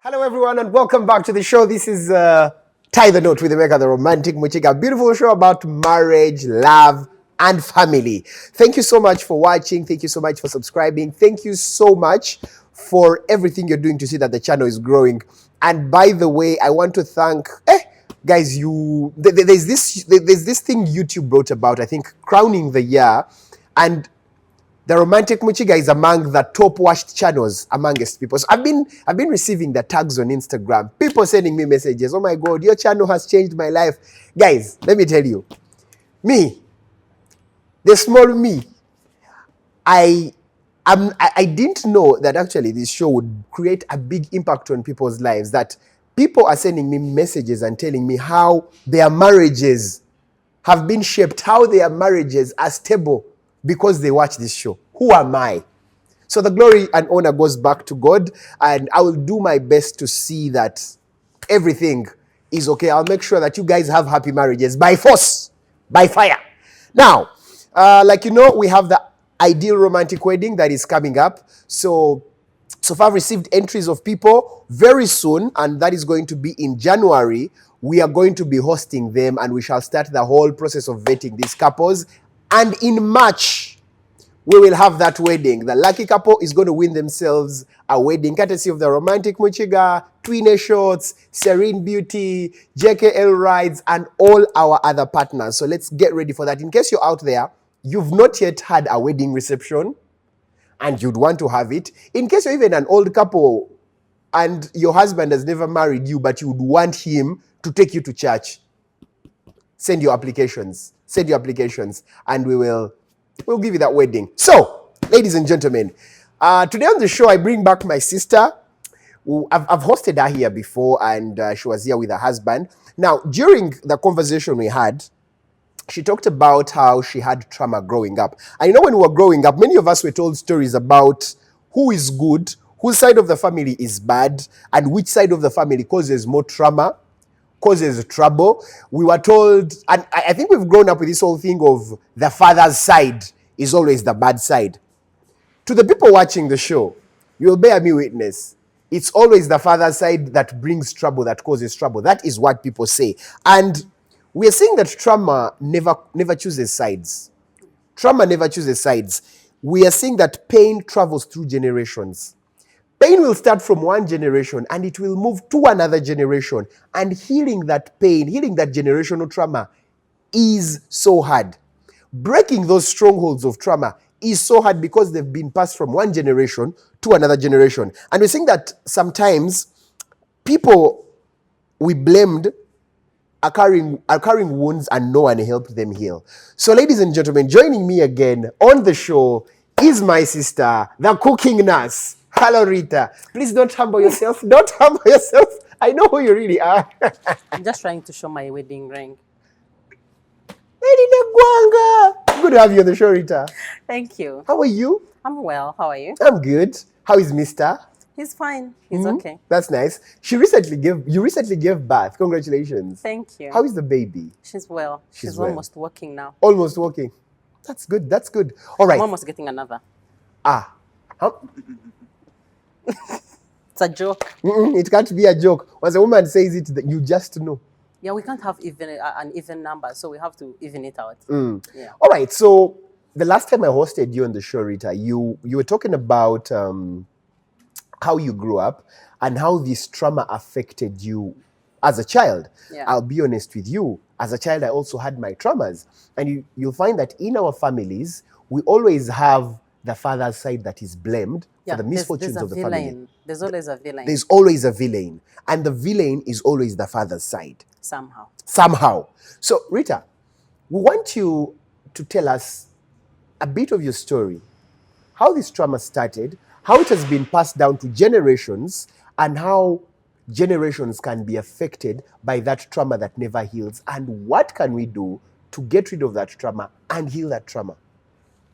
Hello everyone and welcome back to the show. This is Tie the Knot with Emeka, the romantic Muchiga. A beautiful show about marriage, love, and family. Thank you so much for watching. Thank you so much for subscribing. Thank you so much for everything you're doing to see that the channel is growing. And by the way, I want to thank guys, there's this thing YouTube brought about, I think, crowning the year, and the Romantic Muchiga is among the top watched channels amongst people. So I've been receiving the tags on Instagram. People sending me messages. Oh my God, your channel has changed my life. Guys, let me tell you. Me, the small me, I didn't know that actually this show would create a big impact on people's lives. That people are sending me messages and telling me how their marriages have been shaped, how their marriages are stable because they watch this show. Who am I? So the glory and honor goes back to God, and I will do my best to see that everything is okay. I'll make sure that you guys have happy marriages by force, by fire. Now, like you know, we have the ideal romantic wedding that is coming up. So far I've received entries of people very soon, and that is going to be in January. We are going to be hosting them, and we shall start the whole process of vetting these couples. And in March, we will have that wedding. The lucky couple is going to win themselves a wedding, courtesy of the Romantic Muchiga, Twine Shots, Serene Beauty, JKL Rides, and all our other partners. So let's get ready for that. In case you're out there, you've not yet had a wedding reception, and you'd want to have it. In case you're even an old couple, and your husband has never married you, but you would want him to take you to church, send your applications. Send your applications, and we'll give you that wedding. So, ladies and gentlemen, today on the show, I bring back my sister. I've hosted her here before, and she was here with her husband. Now, during the conversation we had, she talked about how she had trauma growing up. And you know, when we were growing up, many of us were told stories about who is good, whose side of the family is bad, and which side of the family causes more trauma, causes trouble. We were told, and I think we've grown up with this whole thing of the father's side is always the bad side. To the people watching the show, you'll bear me witness. It's always the father's side that brings trouble, that causes trouble. That is what people say. And we're saying that trauma never chooses sides. Trauma never chooses sides. We are saying that pain travels through generations. Pain will start from one generation and it will move to another generation. And healing that pain, healing that generational trauma is so hard. Breaking those strongholds of trauma is so hard because they've been passed from one generation to another generation. And we're saying that sometimes people we blamed are carrying wounds and no one helped them heal. So ladies and gentlemen, joining me again on the show is my sister, the cooking nurse. Hello, Rita. Please don't humble yourself. Don't humble yourself. I know who you really are. I'm just trying to show my wedding ring. Lady Negwanga. Good to have you on the show, Rita. Thank you. How are you? I'm well. How are you? I'm good. How is Mr.? He's fine. He's okay. That's nice. You recently gave birth. Congratulations. Thank you. How is the baby? She's well. She's well. almost walking now. Almost walking. That's good. That's good. All right. I'm almost getting another. How? It's a joke. It can't be a joke. Once a woman says it, you just know. Yeah, we can't have an even number, so we have to even it out. Yeah. All right. So the last time I hosted you on the show, Rita, you were talking about how you grew up and how this trauma affected you as a child. Yeah. I'll be honest with you. As a child, I also had my traumas. And you'll find that in our families, we always have the father's side that is blamed for the misfortunes of the family. There's always a villain. There's always a villain. And the villain is always the father's side. Somehow. So, Rita, we want you to tell us a bit of your story, how this trauma started, how it has been passed down to generations, and how generations can be affected by that trauma that never heals, and what can we do to get rid of that trauma and heal that trauma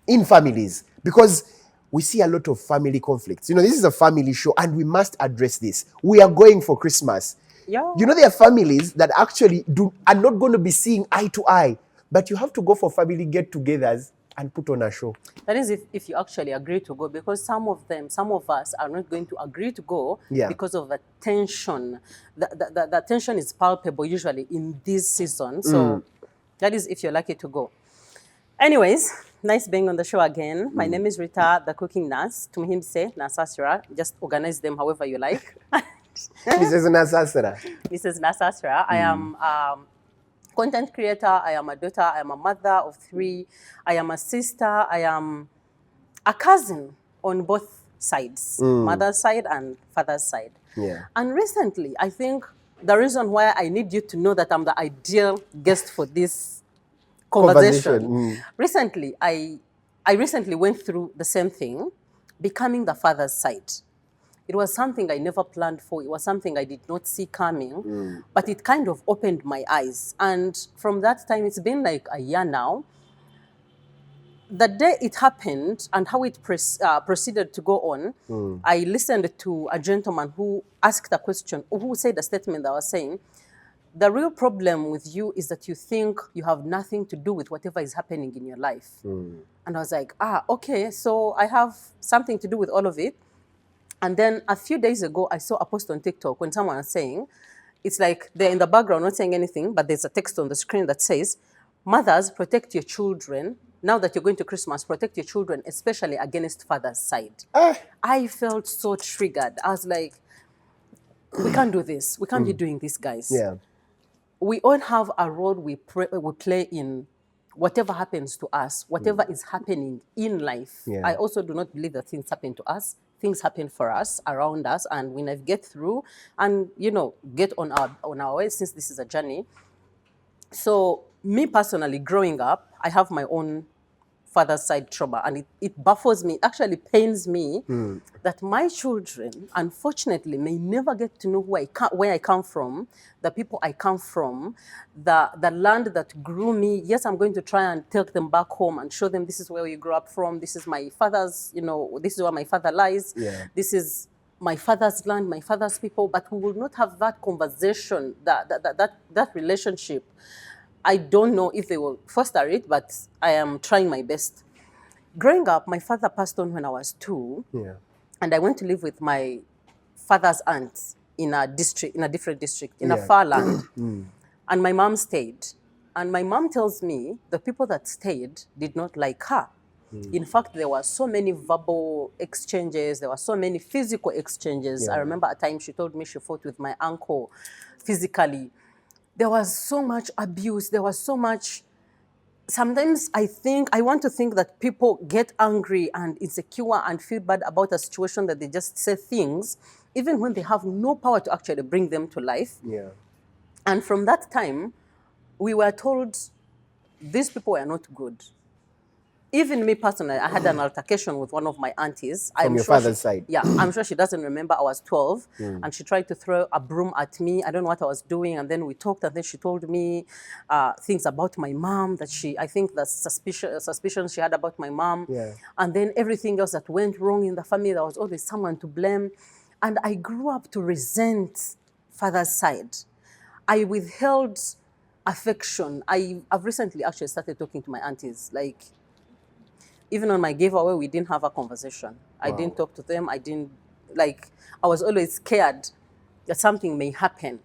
in families, because we see a lot of family conflicts. You know, this is a family show and we must address this. We are going for Christmas. Yeah. You know, there are families that actually are not going to be seeing eye to eye, but you have to go for family get-togethers and put on a show. That is if you actually agree to go, because some of us are not going to agree to go because of the tension. The tension is palpable usually in this season. So that is if you're lucky to go. Anyways, nice being on the show again. My name is Rita, the cooking nurse. Tumhimse, Nasasra. Just organize them however you like. Mrs. Nasasra. Mrs. Nasasra. I am content creator. I am a daughter. I am a mother of 3. I am a sister. I am a cousin on both sides, mother's side and father's side. Yeah. And recently, I think the reason why I need you to know that I'm the ideal guest for this conversation. Recently, I recently went through the same thing, becoming the father's side. It was something I never planned for. It was something I did not see coming, but it kind of opened my eyes. And from that time, it's been like a year now. The day it happened and how it proceeded to go on, I listened to a gentleman who asked a question, who said a statement that was saying, the real problem with you is that you think you have nothing to do with whatever is happening in your life. And I was like, okay, so I have something to do with all of it. And then a few days ago, I saw a post on TikTok when someone was saying, it's like they're in the background not saying anything, but there's a text on the screen that says, mothers, protect your children. Now that you're going to Christmas, protect your children, especially against father's side. I felt so triggered. I was like, we can't do this. We can't be doing this, guys. Yeah. We all have a role we play in whatever happens to us, whatever is happening in life. Yeah. I also do not believe that things happen to us. Things happen for us, around us, and we navigate through and, get on our way, since this is a journey. So me personally, growing up, I have my own father's side trauma, and it baffles me, actually pains me that my children, unfortunately, may never get to know where I come from, the people I come from, the land that grew me. Yes, I'm going to try and take them back home and show them this is where you grew up from. This is my father's, this is where my father lies. Yeah. This is my father's land, my father's people, but we will not have that conversation, that relationship. I don't know if they will foster it, but I am trying my best. Growing up, my father passed on when I was 2, and I went to live with my father's aunt in a different district, in a far land. And my mom stayed. And my mom tells me the people that stayed did not like her. In fact, there were so many verbal exchanges. There were so many physical exchanges. I remember a time she told me she fought with my uncle physically. There was so much abuse. There was so much. Sometimes I want to think that people get angry and insecure and feel bad about a situation, that they just say things, even when they have no power to actually bring them to life. Yeah. And from that time, we were told these people were not good. Even me personally, I had an altercation with one of my aunties. From your father's side? Yeah, I'm sure she doesn't remember. I was 12, and she tried to throw a broom at me. I don't know what I was doing. And then we talked, and then she told me things about my mom, that I think the suspicions she had about my mom. Yeah. And then everything else that went wrong in the family, there was always someone to blame. And I grew up to resent father's side. I withheld affection. I've recently actually started talking to my aunties, like, even on my giveaway, we didn't have a conversation. I didn't talk to them. I was always scared that something may happen.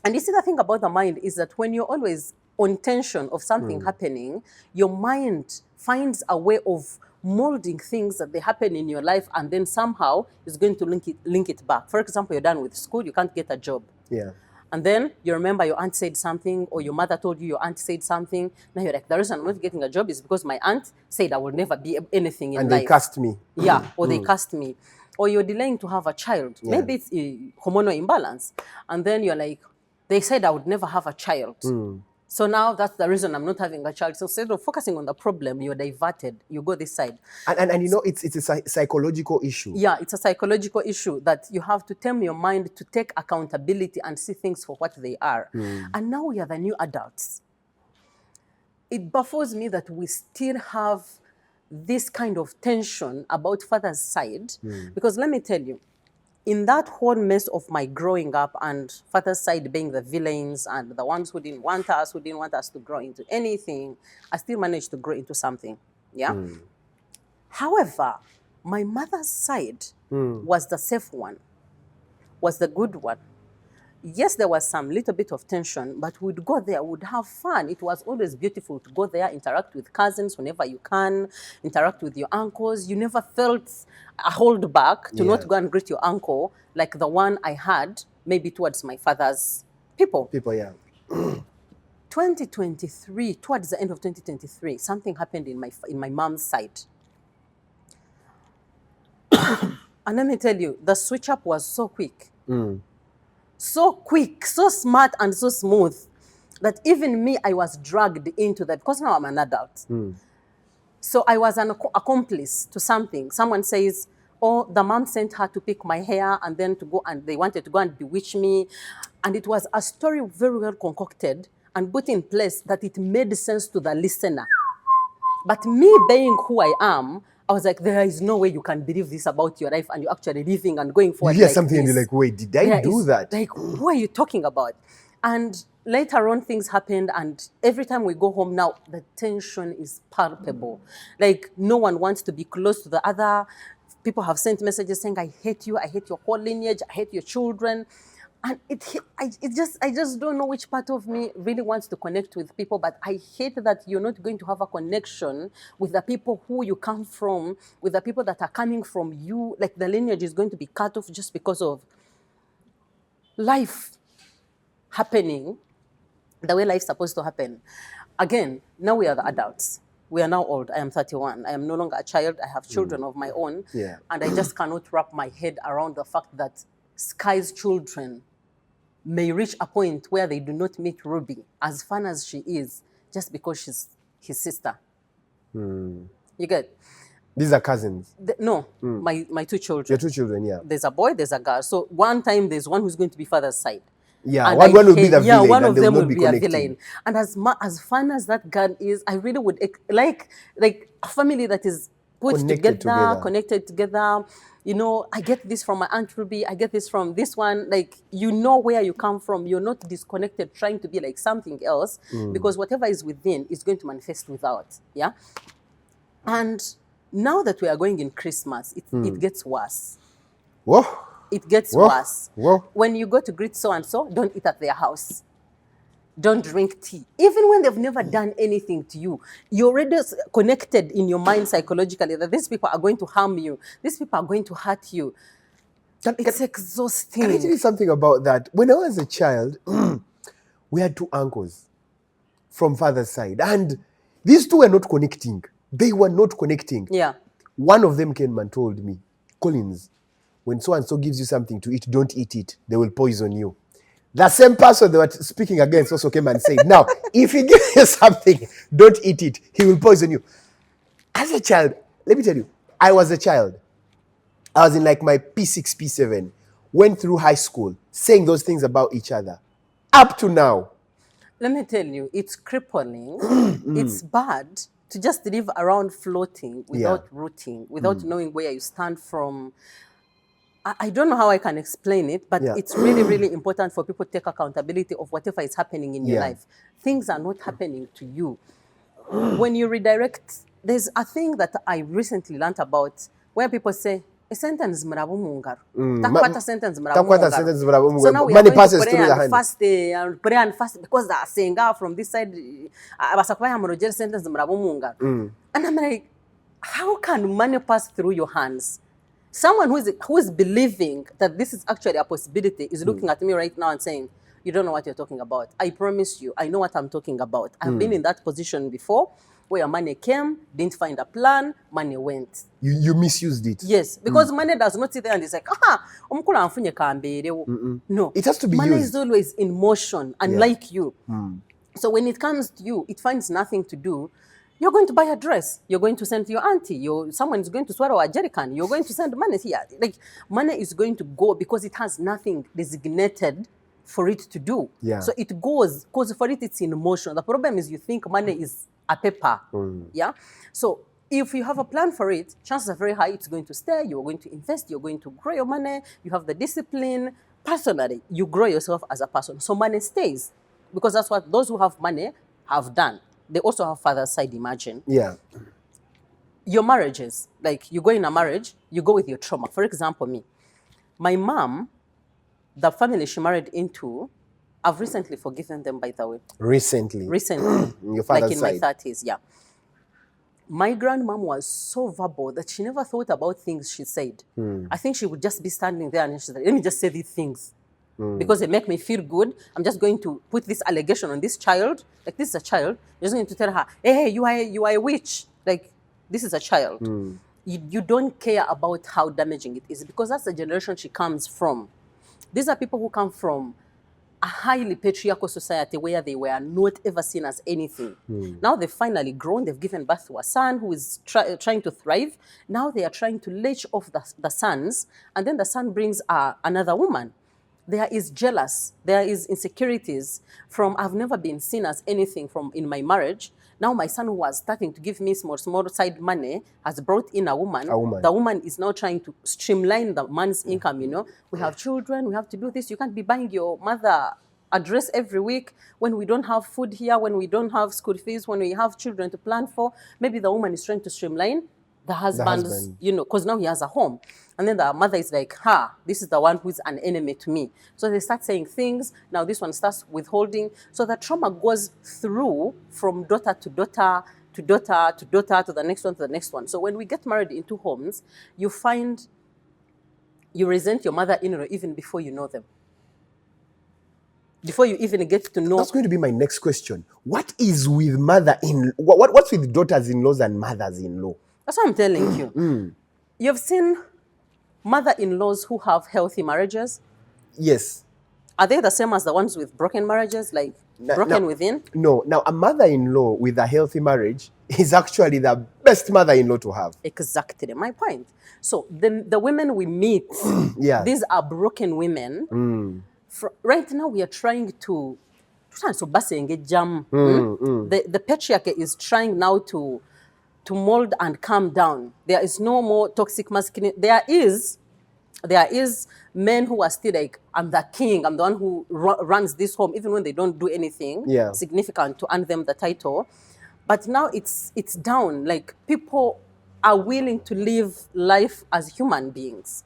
And you see, the thing about the mind is that when you're always on tension of something happening, your mind finds a way of molding things that they happen in your life, and then somehow is going to link it back. For example, you're done with school, you can't get a job. Yeah. And then you remember your aunt said something, or your mother told you your aunt said something. Now you're like, the reason I'm not getting a job is because my aunt said I will never be anything in life. And they cast me. Yeah, or they cast me. Or you're delaying to have a child. Yeah. Maybe it's a hormonal imbalance. And then you're like, they said I would never have a child. So now that's the reason I'm not having a child. So instead of focusing on the problem, you're diverted. You go this side. And it's a psychological issue. Yeah, it's a psychological issue that you have to tame your mind to take accountability and see things for what they are. And now we are the new adults. It baffles me that we still have this kind of tension about father's side. Because let me tell you, in that whole mess of my growing up and father's side being the villains and the ones who didn't want us to grow into anything, I still managed to grow into something. Yeah. However, my mother's side was the safe one, was the good one. Yes, there was some little bit of tension, but we'd go there, we'd have fun. It was always beautiful to go there, interact with cousins whenever you can, interact with your uncles. You never felt a hold back to not go and greet your uncle like the one I had, maybe towards my father's people. 2023, towards the end of 2023, something happened in my mom's side. And let me tell you, the switch up was so quick. So quick, so smart, and so smooth that even me, I was dragged into that because now I'm an adult. So I was an accomplice to something. Someone says, oh, the mom sent her to pick my hair and then to go, and they wanted to go and bewitch me. And it was a story very well concocted and put in place that it made sense to the listener. But me being who I am, I was like, there is no way you can believe this about your life and you're actually living and going forward. You hear like something this. And you're like, wait, did I do that? Like, who are you talking about? And later on, things happened, and every time we go home now, the tension is palpable. Like, no one wants to be close to the other. People have sent messages saying, I hate you, I hate your whole lineage, I hate your children. And I just don't know which part of me really wants to connect with people, but I hate that you're not going to have a connection with the people who you come from, with the people that are coming from you. Like, the lineage is going to be cut off just because of life happening the way life's supposed to happen. Again, now we are the adults. We are now old. I am 31. I am no longer a child. I have children of my own. Yeah. And I just cannot wrap my head around the fact that Sky's children may reach a point where they do not meet Ruby, as fun as she is, just because she's his sister. You get? These are cousins. My two children. Your two children, yeah. There's a boy, there's a girl. So one time there's one who's going to be father's side. Yeah, one will be the villain. Yeah, one of them will be a villain. And as fun as that girl is, I really would like a family that is put together, connected together. You know, I get this from my Aunt Ruby, I get this from this one. Like, you know where you come from. You're not disconnected trying to be like something else, because whatever is within is going to manifest without. Yeah? And now that we are going in Christmas, it gets worse. Whoa. It gets worse. When you go to greet so-and-so, don't eat at their house. Don't drink tea. Even when they've never done anything to you, you're already connected in your mind psychologically that these people are going to harm you. These people are going to hurt you. It's exhausting. Can I tell you something about that? When I was a child, we had two uncles from father's side. And these two were not connecting. They were not connecting. Yeah. One of them came and told me, Collins, when so-and-so gives you something to eat, don't eat it. They will poison you. The same person they were speaking against also came and said, now, if he gives you something, don't eat it. He will poison you. As a child, let me tell you, I was a child. I was in like my P6, P7, went through high school, saying those things about each other. Up to now. Let me tell you, it's crippling. It's bad to just live around floating without rooting, without knowing where you stand from. I don't know how I can explain it, but it's really, really important for people to take accountability of whatever is happening in your life. Things are not happening to you. When you redirect, there's a thing that I recently learned about where people say, a sentence mrabu mungar. Takwata sentence mrabu mungar. So now we are going to pray and fast because they are saying from this side, sentence mrabu mungar. And I'm like, how can money pass through your hands? Someone who is believing that this is actually a possibility is looking at me right now and saying, you don't know what you're talking about. I promise you, I know what I'm talking about. I've been in that position before where money came, didn't find a plan, money went. You misused it. Yes, because money does not sit there and it's like, no. It has to be money used. Is always in motion, unlike you. So when it comes to you, it finds nothing to do. You're going to buy a dress. You're going to send to your auntie. Someone is going to swallow a jerrycan. You're going to send money here. Like, money is going to go because it has nothing designated for it to do. Yeah. So it goes, because for it, it's in motion. The problem is you think money is a paper. Yeah. So if you have a plan for it, chances are very high it's going to stay. You're going to invest. You're going to grow your money. You have the discipline. Personally, you grow yourself as a person. So money stays because that's what those who have money have done. They also have father's side, imagine. Yeah. your marriages, like you go in a marriage, you go with your trauma. For example, me, my mom, the family she married into, I've recently forgiven them, by the way. Recently. Your father's like in side. my 30s, yeah. My grandmom was so verbal that she never thought about things she said. I think she would just be standing there and she's like, let me just say these things. Because they make me feel good. I'm just going to put this allegation on this child. Like, this is a child. You're just going to tell her, hey, you are a witch. Like, this is a child. You don't care about how damaging it is, because that's the generation she comes from. These are people who come from a highly patriarchal society where they were not ever seen as anything. Now they've finally grown, they've given birth to a son who is trying to thrive. Now they are trying to leech off the sons, and then the son brings another woman. There is jealous, there is insecurities from I've never been seen as anything from in my marriage. Now my son, who was starting to give me small side money, has brought in a woman. The woman is now trying to streamline the man's income, We have children, we have to do this. You can't be buying your mother a dress every week when we don't have food here, when we don't have school fees, when we have children to plan for. Maybe the woman is trying to streamline the husband's, because now he has a home. And then the mother is like, this is the one who's an enemy to me. So they start saying things. Now this one starts withholding. So the trauma goes through from daughter to daughter to daughter to daughter to the next one to the next one. So when we get married in two homes, you find you resent your mother-in-law even before you know them. Before you even get to know. That's going to be my next question. What is with mother-in-law? What's with daughters-in-laws and mothers-in-law? That's what I'm telling you. You've seen mother-in-laws who have healthy marriages? Yes. Are they the same as the ones with broken marriages, like broken within? No. Now, a mother-in-law with a healthy marriage is actually the best mother-in-law to have. Exactly my point. So the women we meet, these are broken women. Right now, we are trying to the patriarchy is trying now to mold and calm down. There is no more toxic masculinity. There is men who are still like, I'm the king, I'm the one who runs this home, even when they don't do anything significant to earn them the title. But now it's down. Like, people are willing to live life as human beings.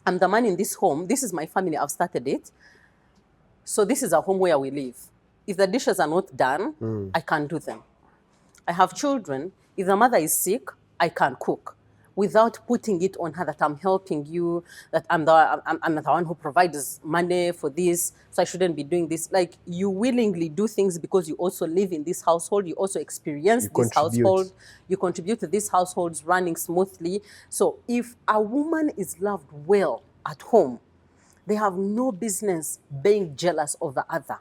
I'm the man in this home. This is my family. I've started it. So this is a home where we live. If the dishes are not done, I can't do them. I have children. If the mother is sick, I can cook without putting it on her that I'm helping you, that I'm the one who provides money for this, so I shouldn't be doing this. Like, you willingly do things because you also live in this household, you also experience this household, you contribute to this household's running smoothly. So if a woman is loved well at home, they have no business being jealous of the other.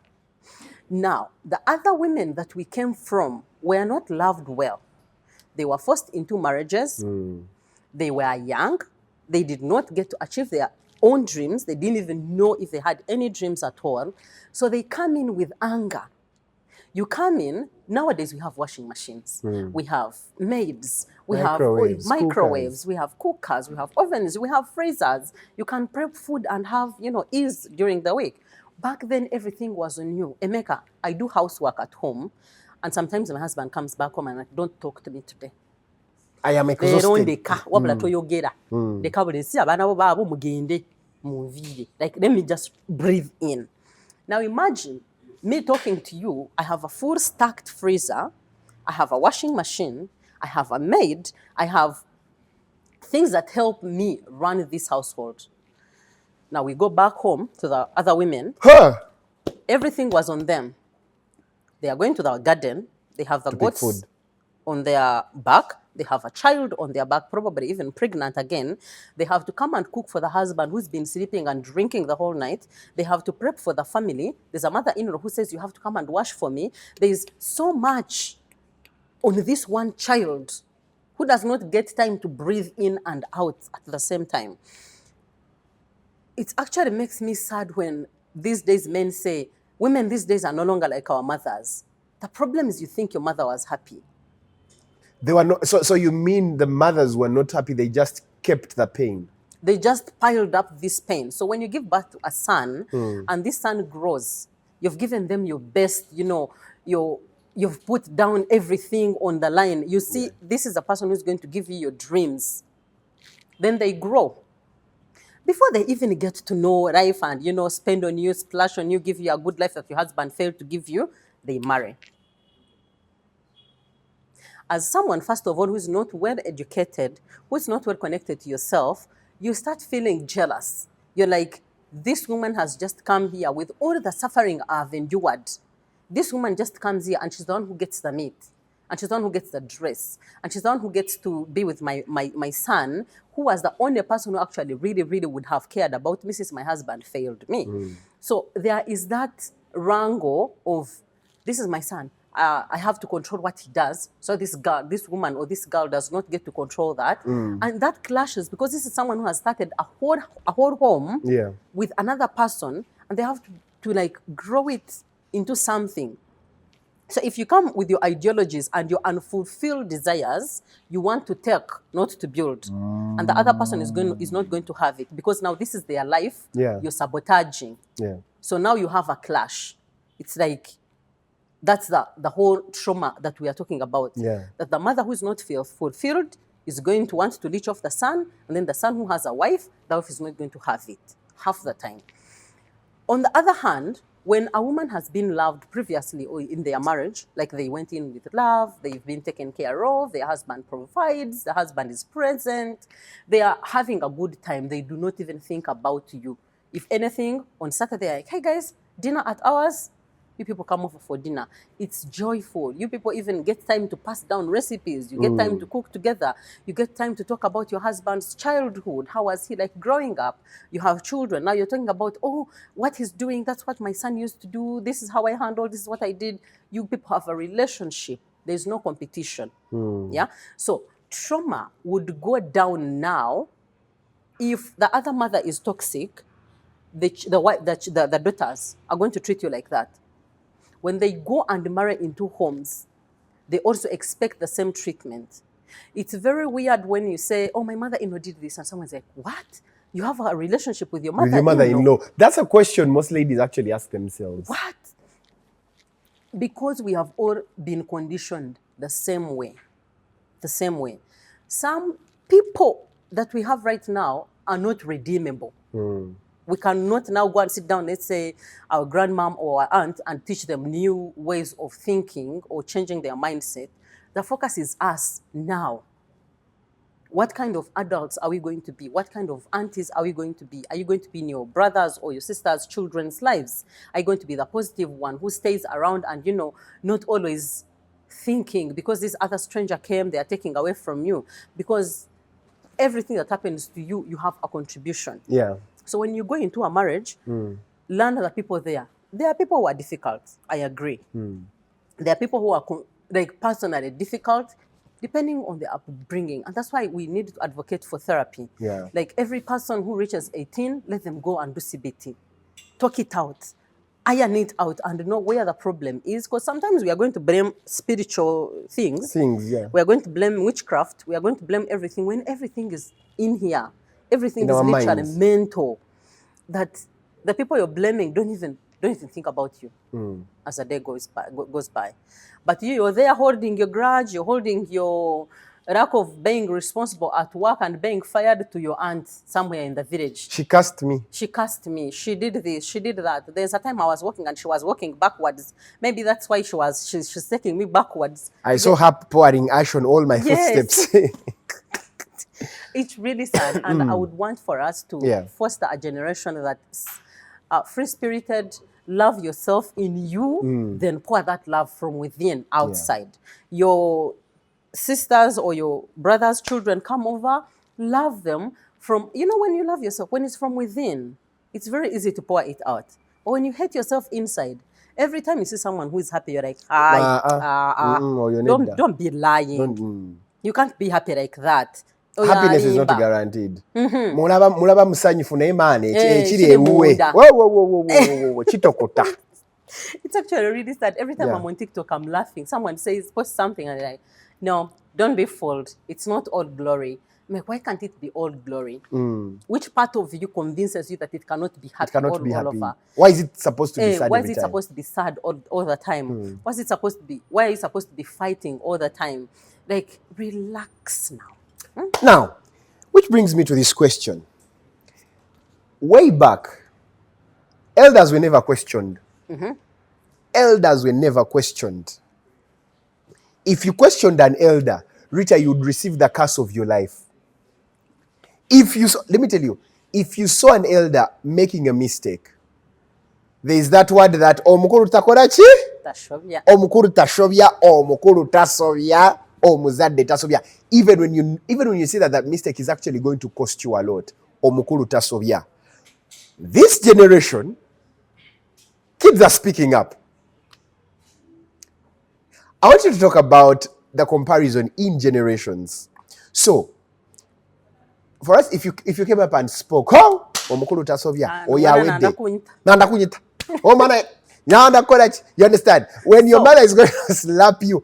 Now, the other women that we came from were not loved well. They were forced into marriages. They were young. They did not get to achieve their own dreams. They didn't even know if they had any dreams at all. So they come in with anger. You come in, nowadays we have washing machines. We have maids. We have microwaves. We have cookers. We have ovens. We have freezers. You can prep food and have, ease during the week. Back then, everything was on you. Emeka, I do housework at home. And sometimes my husband comes back home and like, don't talk to me today. I am exhausted. Like, let me just breathe in. Now imagine me talking to you. I have a full stacked freezer. I have a washing machine. I have a maid. I have things that help me run this household. Now we go back home to the other women. Everything was on them. They are going to the garden. They have the goats on their back. They have a child on their back, probably even pregnant again. They have to come and cook for the husband who's been sleeping and drinking the whole night. They have to prep for the family. There's a mother-in-law who says, you have to come and wash for me. There's so much on this one child who does not get time to breathe in and out at the same time. It actually makes me sad when these days men say, women these days are no longer like our mothers. The problem is you think your mother was happy. They were not. So you mean the mothers were not happy? They just kept the pain. They just piled up this pain. So when you give birth to a son and this son grows, you've given them your best, your you've put down everything on the line. You see, this is a person who's going to give you your dreams. Then they grow. Before they even get to know life and, spend on you, splash on you, give you a good life that your husband failed to give you, they marry. As someone, first of all, who's not well educated, who's not well connected to yourself, you start feeling jealous. You're like, this woman has just come here with all the suffering I've endured. This woman just comes here and she's the one who gets the meat. And she's the one who gets the dress. And she's the one who gets to be with my son, who was the only person who actually really, really would have cared about me since my husband failed me. So there is that wrangle of, this is my son. I have to control what he does. So this woman or this girl does not get to control that. And that clashes because this is someone who has started a whole home with another person, and they have to like grow it into something. So if you come with your ideologies and your unfulfilled desires, you want to take, not to build. And the other person is not going to have it because now this is their life. You're sabotaging. So now you have a clash. It's like, that's the whole trauma that we are talking about. That the mother who is not fulfilled is going to want to leech off the son, and then the son who has a wife, the wife is not going to have it half the time. On the other hand, when a woman has been loved previously or in their marriage, like they went in with love, they've been taken care of, their husband provides, the husband is present, they are having a good time, they do not even think about you. If anything, on Saturday, like, hey guys, dinner at ours. You people come over for dinner. It's joyful. You people even get time to pass down recipes. You get time to cook together. You get time to talk about your husband's childhood. How was he like growing up? You have children. Now you're talking about, oh, what he's doing. That's what my son used to do. This is how I handled. This is what I did. You people have a relationship. There's no competition. Yeah. So trauma would go down now if the other mother is toxic. The daughters are going to treat you like that. When they go and marry into homes, they also expect the same treatment. It's very weird when you say, oh, my mother-in-law did this, and someone's like, what? You have a relationship with your mother-in-law? With your mother-in-law. That's a question most ladies actually ask themselves. What? Because we have all been conditioned the same way. The same way. Some people that we have right now are not redeemable. We cannot now go and sit down, let's say, our grandmom or our aunt and teach them new ways of thinking or changing their mindset. The focus is us now. What kind of adults are we going to be? What kind of aunties are we going to be? Are you going to be in your brothers' or your sisters' children's lives? Are you going to be the positive one who stays around and, not always thinking because this other stranger came, they are taking away from you? Because everything that happens to you, you have a contribution. So when you go into a marriage, learn the people there. There are people who are difficult. I agree. There are people who are personally difficult, depending on their upbringing. And that's why we need to advocate for therapy. Like every person who reaches 18, let them go and do CBT. Talk it out. Iron it out and know where the problem is. Because sometimes we are going to blame spiritual things. We are going to blame witchcraft. We are going to blame everything when everything is in here. Everything is literally mental. That the people you're blaming don't even think about you as the day goes by. But you're there holding your grudge, you're holding your lack of being responsible at work and being fired to your aunt somewhere in the village. She cursed me. She did this, she did that. There's a time I was walking and she was walking backwards. Maybe that's why she's taking me backwards. I saw her pouring ash on all my footsteps. It's really sad, and I would want for us to foster a generation that's free-spirited, love yourself in you, then pour that love from within, outside. Your sisters or your brothers' children come over, love them from, when you love yourself, when it's from within, it's very easy to pour it out. Or when you hate yourself inside, every time you see someone who is happy, you're like, don't be lying. You can't be happy like that. Happiness is not guaranteed. Mulaba musanyufu naye maana ekiri ewuwe. Kitokota. It's actually really sad. Every time I'm on TikTok, I'm laughing. Someone post something and they're like, no, don't be fooled. It's not all glory. why can't it be all glory? Which part of you convinces you that it cannot be happy all over? Why is it supposed to be sad Why every is it time? supposed to be sad all the time? What's it supposed to be? Why are you supposed to be fighting all the time? Like, relax now. Now, which brings me to this question. Way back, elders were never questioned. Elders were never questioned. If you questioned an elder, Rita, you'd receive the curse of your life. Let me tell you, if you saw an elder making a mistake, there is that word that omukuru takorachi, omukuru tashobya, omukuru tasobya, omuzadde tasobya. Even when you see that mistake is actually going to cost you a lot, omukuru tasobya. This generation, kids are speaking up. I want you to talk about the comparison in generations. So, for us, if you came up and spoke, oh, omukuru tasovya, oyawede, nanda kunyita, oh mana, nanda korachi, you understand? When your mother is going to slap you,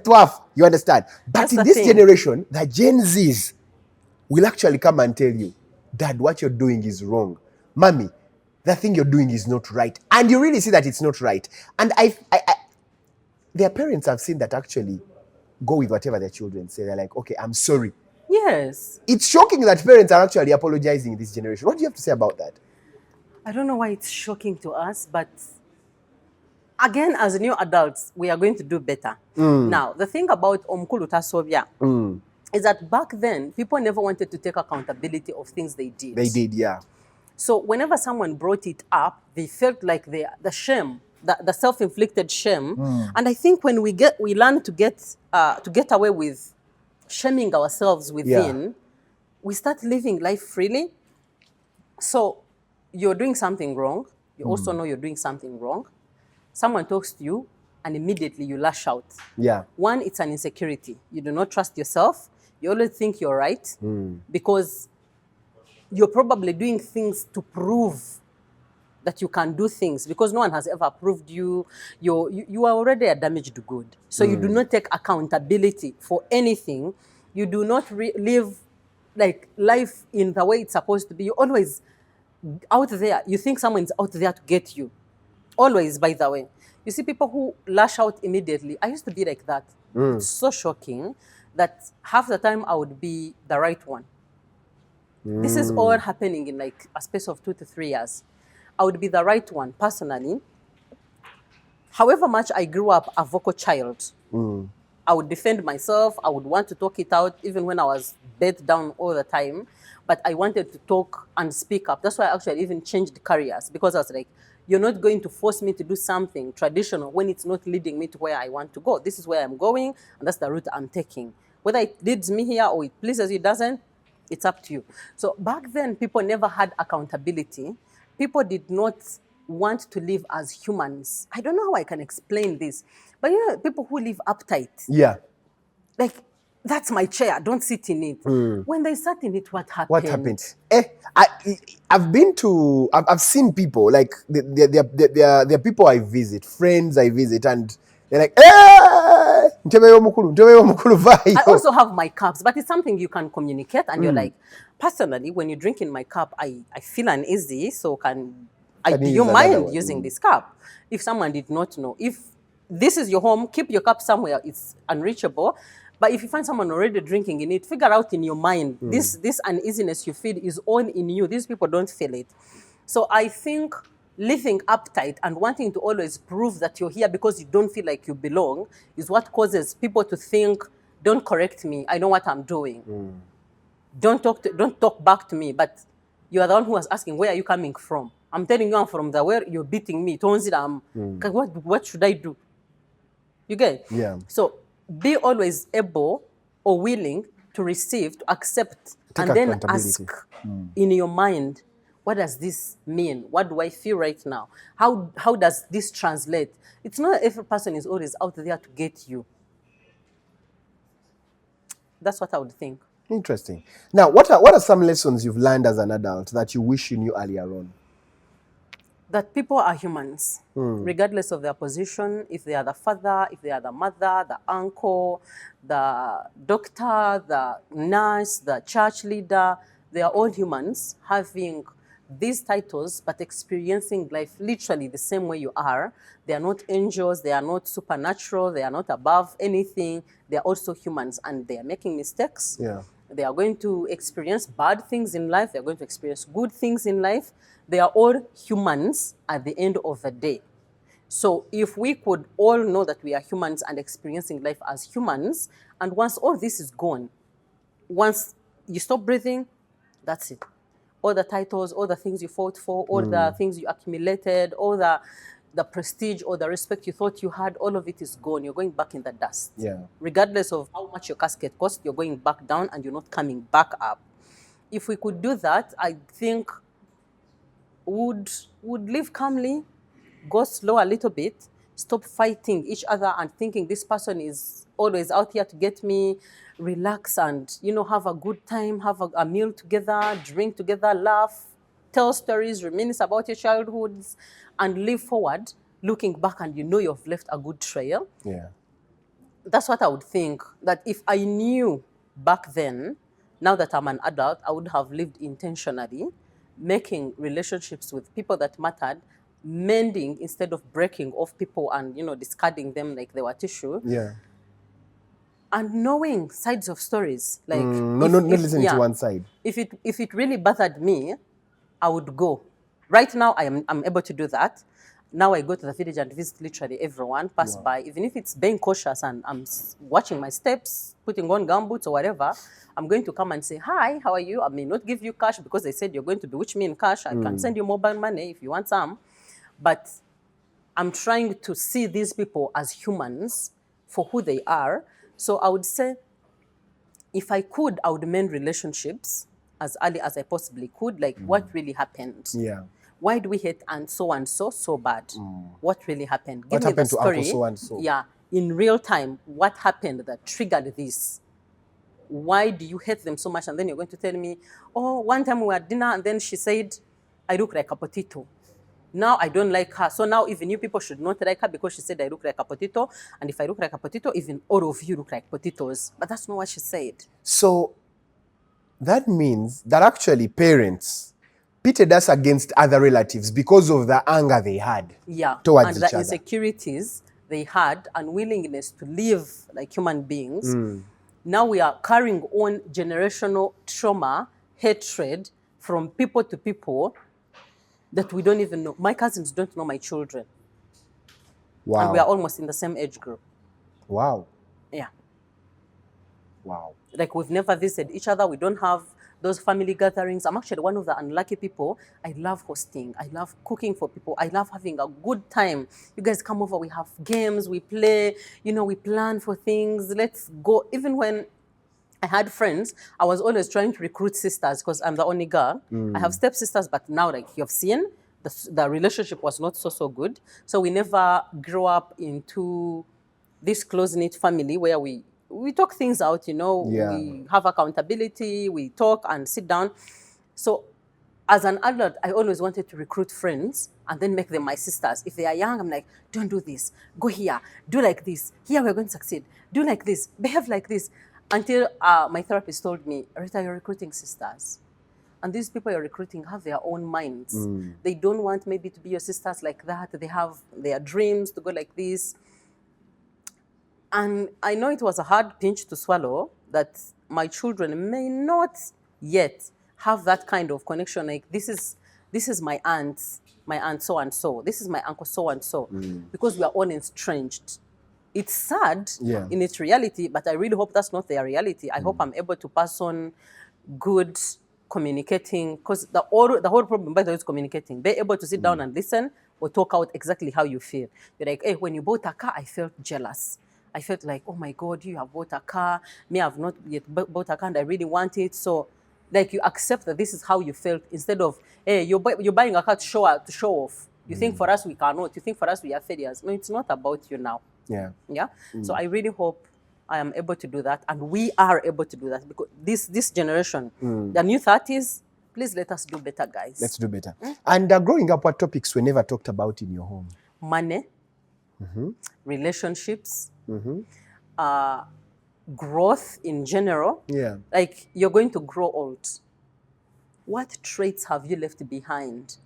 twaf, you understand? But in this generation, the Gen Zs will actually come and tell you, Dad, what you're doing is wrong. Mommy, the thing you're doing is not right. And you really see that it's not right. And their parents have seen that actually go with whatever their children say. They're like, okay, I'm sorry. Yes. It's shocking that parents are actually apologizing in this generation. What do you have to say about that? I don't know why it's shocking to us, but again, as new adults, we are going to do better. Now, the thing about omukulu tasovya is that back then, people never wanted to take accountability of things they did. They did, yeah. So whenever someone brought it up, they felt like the shame, the self-inflicted shame. And I think when we learn to get away with shaming ourselves within, we start living life freely. So you're doing something wrong. You also know you're doing something wrong. Someone talks to you, and immediately you lash out. Yeah. One, it's an insecurity. You do not trust yourself. You always think you're right because you're probably doing things to prove that you can do things, because no one has ever proved you. You are already a damaged good. So you do not take accountability for anything. You do not live like life in the way it's supposed to be. You're always out there. You think someone's out there to get you. Always, by the way. You see people who lash out immediately. I used to be like that. It's so shocking that half the time I would be the right one. This is all happening in like a space of 2 to 3 years. I would be the right one, personally. However much I grew up a vocal child, I would defend myself. I would want to talk it out, even when I was bet down all the time. But I wanted to talk and speak up. That's why I actually even changed careers, because I was like, you're not going to force me to do something traditional when it's not leading me to where I want to go. This is where I'm going, and that's the route I'm taking. Whether it leads me here or it pleases you, it doesn't, it's up to you. So back then, people never had accountability. People did not want to live as humans. I don't know how I can explain this, but you know, people who live uptight. Yeah. Like, that's my chair, don't sit in it. When they sat in it, what happened? What happened? I've seen people, like, they're people I visit, friends I visit, and they're like, I also have my cups, but it's something you can communicate, and you're like, personally, when you drink in my cup, I feel uneasy, so do you mind using this cup? If someone did not know, if this is your home, keep your cup somewhere, it's unreachable. But if you find someone already drinking in it, figure out in your mind, this uneasiness you feel is all in you. These people don't feel it. So I think living uptight and wanting to always prove that you're here because you don't feel like you belong is what causes people to think, don't correct me, I know what I'm doing. Don't talk back to me, but you are the one who was asking, where are you coming from? I'm telling you I'm from the where you're beating me. What should I do? You get? Yeah. So be always able or willing to receive, to accept, and then ask in your mind, what does this mean? What do I feel right now? How does this translate? It's not every person is always out there to get you. That's what I would think. Interesting. Now, what are some lessons you've learned as an adult that you wish you knew earlier on? That people are humans, regardless of their position, if they are the father, if they are the mother, the uncle, the doctor, the nurse, the church leader, they are all humans having these titles but experiencing life literally the same way you are. They are not angels, they are not supernatural, they are not above anything. They are also humans and they are making mistakes. Yeah. They are going to experience bad things in life. They are going to experience good things in life. They are all humans at the end of the day. So if we could all know that we are humans and experiencing life as humans, and once all this is gone, once you stop breathing, that's it. All the titles, all the things you fought for, all the things you accumulated, all the prestige or the respect you thought you had, all of it is gone. You're going back in the dust. Yeah. Regardless of how much your casket cost, you're going back down and you're not coming back up. If we could do that, I think would live calmly, go slow a little bit, stop fighting each other and thinking this person is always out here to get me, relax and, have a good time, have a meal together, drink together, laugh, tell stories, reminisce about your childhoods, and live forward, looking back and you've left a good trail. Yeah. That's what I would think, that if I knew back then, now that I'm an adult, I would have lived intentionally, making relationships with people that mattered, mending instead of breaking off people and, discarding them like they were tissue, Yeah. and knowing sides of stories. Like, not listening to one side. If it really bothered me, I would go. Right now, I'm able to do that. Now I go to the village and visit literally everyone, pass by, even if it's being cautious and I'm watching my steps, putting on gumboots or whatever, I'm going to come and say, hi, how are you? I may not give you cash because they said you're going to bewitch me in cash. I can send you mobile money if you want some. But I'm trying to see these people as humans for who they are. So I would say, if I could, I would mend relationships as early as I possibly could. Like, what really happened? Yeah. Why do we hate and so bad? What really happened? What Give me the happened to story. Uncle so-and-so? Yeah, in real time, what happened that triggered this? Why do you hate them so much? And then you're going to tell me, oh, one time we were at dinner and then she said, I look like a potato. Now I don't like her. So now even you people should not like her because she said I look like a potato. And if I look like a potato, even all of you look like potatoes. But that's not what she said. So that means that actually parents pitted us against other relatives because of the anger they had towards and each the other. insecurities they had, unwillingness to live like human beings. Now we are carrying on generational trauma, hatred from people to people that we don't even know. My cousins don't know my children. Wow. And we are almost in the same age group. Wow. Yeah. Wow. Like, we've never visited each other. We don't have those family gatherings. I'm actually one of the unlucky people. I love hosting. I love cooking for people. I love having a good time. You guys come over, we have games, we play, we plan for things. Let's go. Even when I had friends, I was always trying to recruit sisters because I'm the only girl. I have stepsisters, but now, like you've seen, the relationship was not so good. So we never grew up into this close-knit family where we talk things out, we have accountability, we talk and sit down. So as an adult, I always wanted to recruit friends and then make them my sisters. If they are young, I'm like, don't do this. Go here. Do like this. Here we're going to succeed. Do like this. Behave like this. Until my therapist told me, Rita, you're recruiting sisters. And these people you're recruiting have their own minds. They don't want maybe to be your sisters like that. They have their dreams to go like this. And I know it was a hard pinch to swallow that my children may not yet have that kind of connection. Like, this is my aunt so and so. This is my uncle so and so, because we are all estranged. It's sad in its reality, but I really hope that's not their reality. I hope I'm able to pass on good communicating, because the whole problem, by the way, is communicating. Be able to sit down and listen or talk out exactly how you feel. You're like, hey, when you bought a car, I felt jealous. I felt like, oh my God, you have bought a car. Me, I've not yet bought a car and I really want it. So, like, you accept that this is how you felt instead of, hey, you're buying a car to show off. You think for us we cannot. You think for us we are failures. No, it's not about you now. Yeah. So I really hope I am able to do that, and we are able to do that, because this generation, the new 30s, Please let us do better, guys. Let's do better. And growing up, what topics were never talked about in your home? Money, relationships, growth in general. Yeah. Like, you're going to grow old. What traits have you left behind?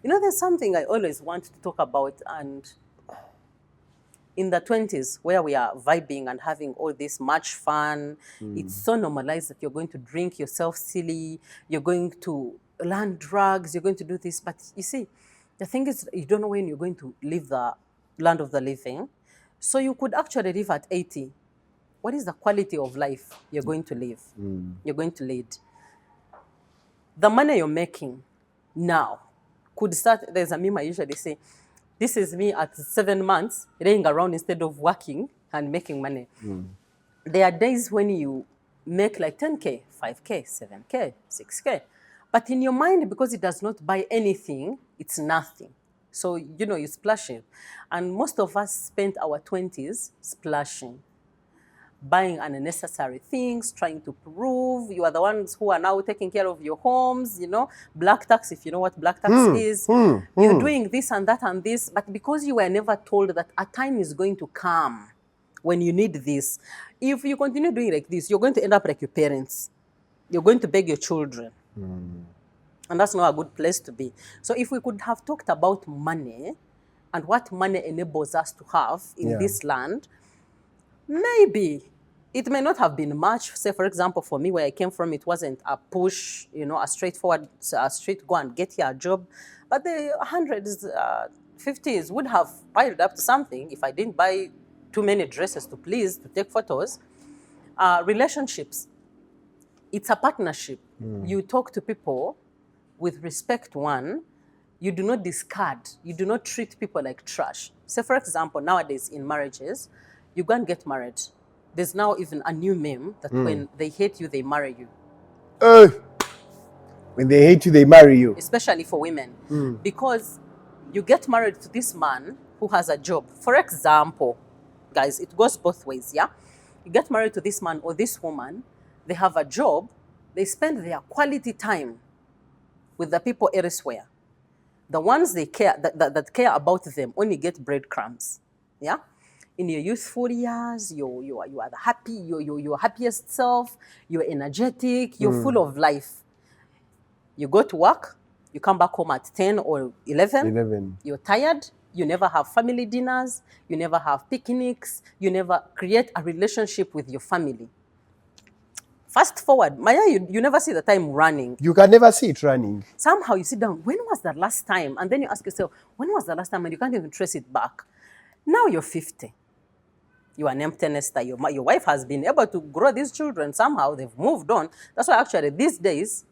You know, there's something I always want to talk about, and in the 20s, where we are vibing and having all this much fun, it's so normalized that you're going to drink yourself silly, you're going to learn drugs, you're going to do this. But you see, the thing is, you don't know when you're going to leave the land of the living. So you could actually live at 80. What is the quality of life you're going to live? You're going to lead. The money you're making now could start. There's a meme I usually say, this is me at 7 months laying around instead of working and making money. There are days when you make like 10K, 5K, 7K, 6K. But in your mind, because it does not buy anything, it's nothing. So, you know, you're splashing. And most of us spent our 20s splashing, buying unnecessary things, trying to prove you are the ones who are now taking care of your homes, you know, black tax, if you know what black tax is. You're doing this and that and this, but because you were never told that a time is going to come when you need this, if you continue doing like this, you're going to end up like your parents. You're going to beg your children. And that's not a good place to be. So if we could have talked about money and what money enables us to have in this land, maybe it may not have been much. Say, for example, for me, where I came from, it wasn't a push, you know, a straightforward, a straight go and get your job. But the 100s, 50s would have piled up to something if I didn't buy too many dresses to please, to take photos. Relationships, it's a partnership. You talk to people with respect, one. You do not discard. You do not treat people like trash. Say, for example, nowadays in marriages, you go and get married. There's now even a new meme that when they hate you, they marry you. When they hate you, they marry you. Especially for women. Because you get married to this man who has a job. For example, guys, it goes both ways, yeah? You get married to this man or this woman, they have a job, they spend their quality time with the people elsewhere. The ones they care that care about them only get breadcrumbs. Yeah? In your youthful years, you are the happy, your happiest self, you're energetic, you're full of life. You go to work, you come back home at 10 or 11. You're tired, you never have family dinners, you never have picnics, you never create a relationship with your family. Fast forward, Maya, you never see the time running. You can never see it running. Somehow you sit down, when was the last time? And then you ask yourself, when was the last time? And you can't even trace it back. Now you're 50. You're an empty nester. Your wife has been able to grow these children. Somehow they've moved on. That's why actually these days,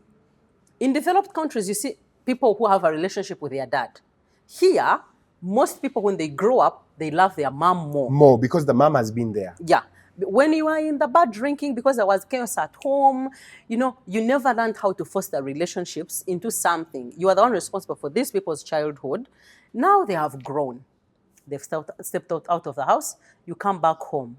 in developed countries, you see people who have a relationship with their dad. Here, most people, when they grow up, they love their mom more. More, because the mom has been there. Yeah. When you are in the bar drinking because there was chaos at home, you know, you never learned how to foster relationships into something. You are the one responsible for these people's childhood. Now they have grown. They've stepped out of the house. You come back home.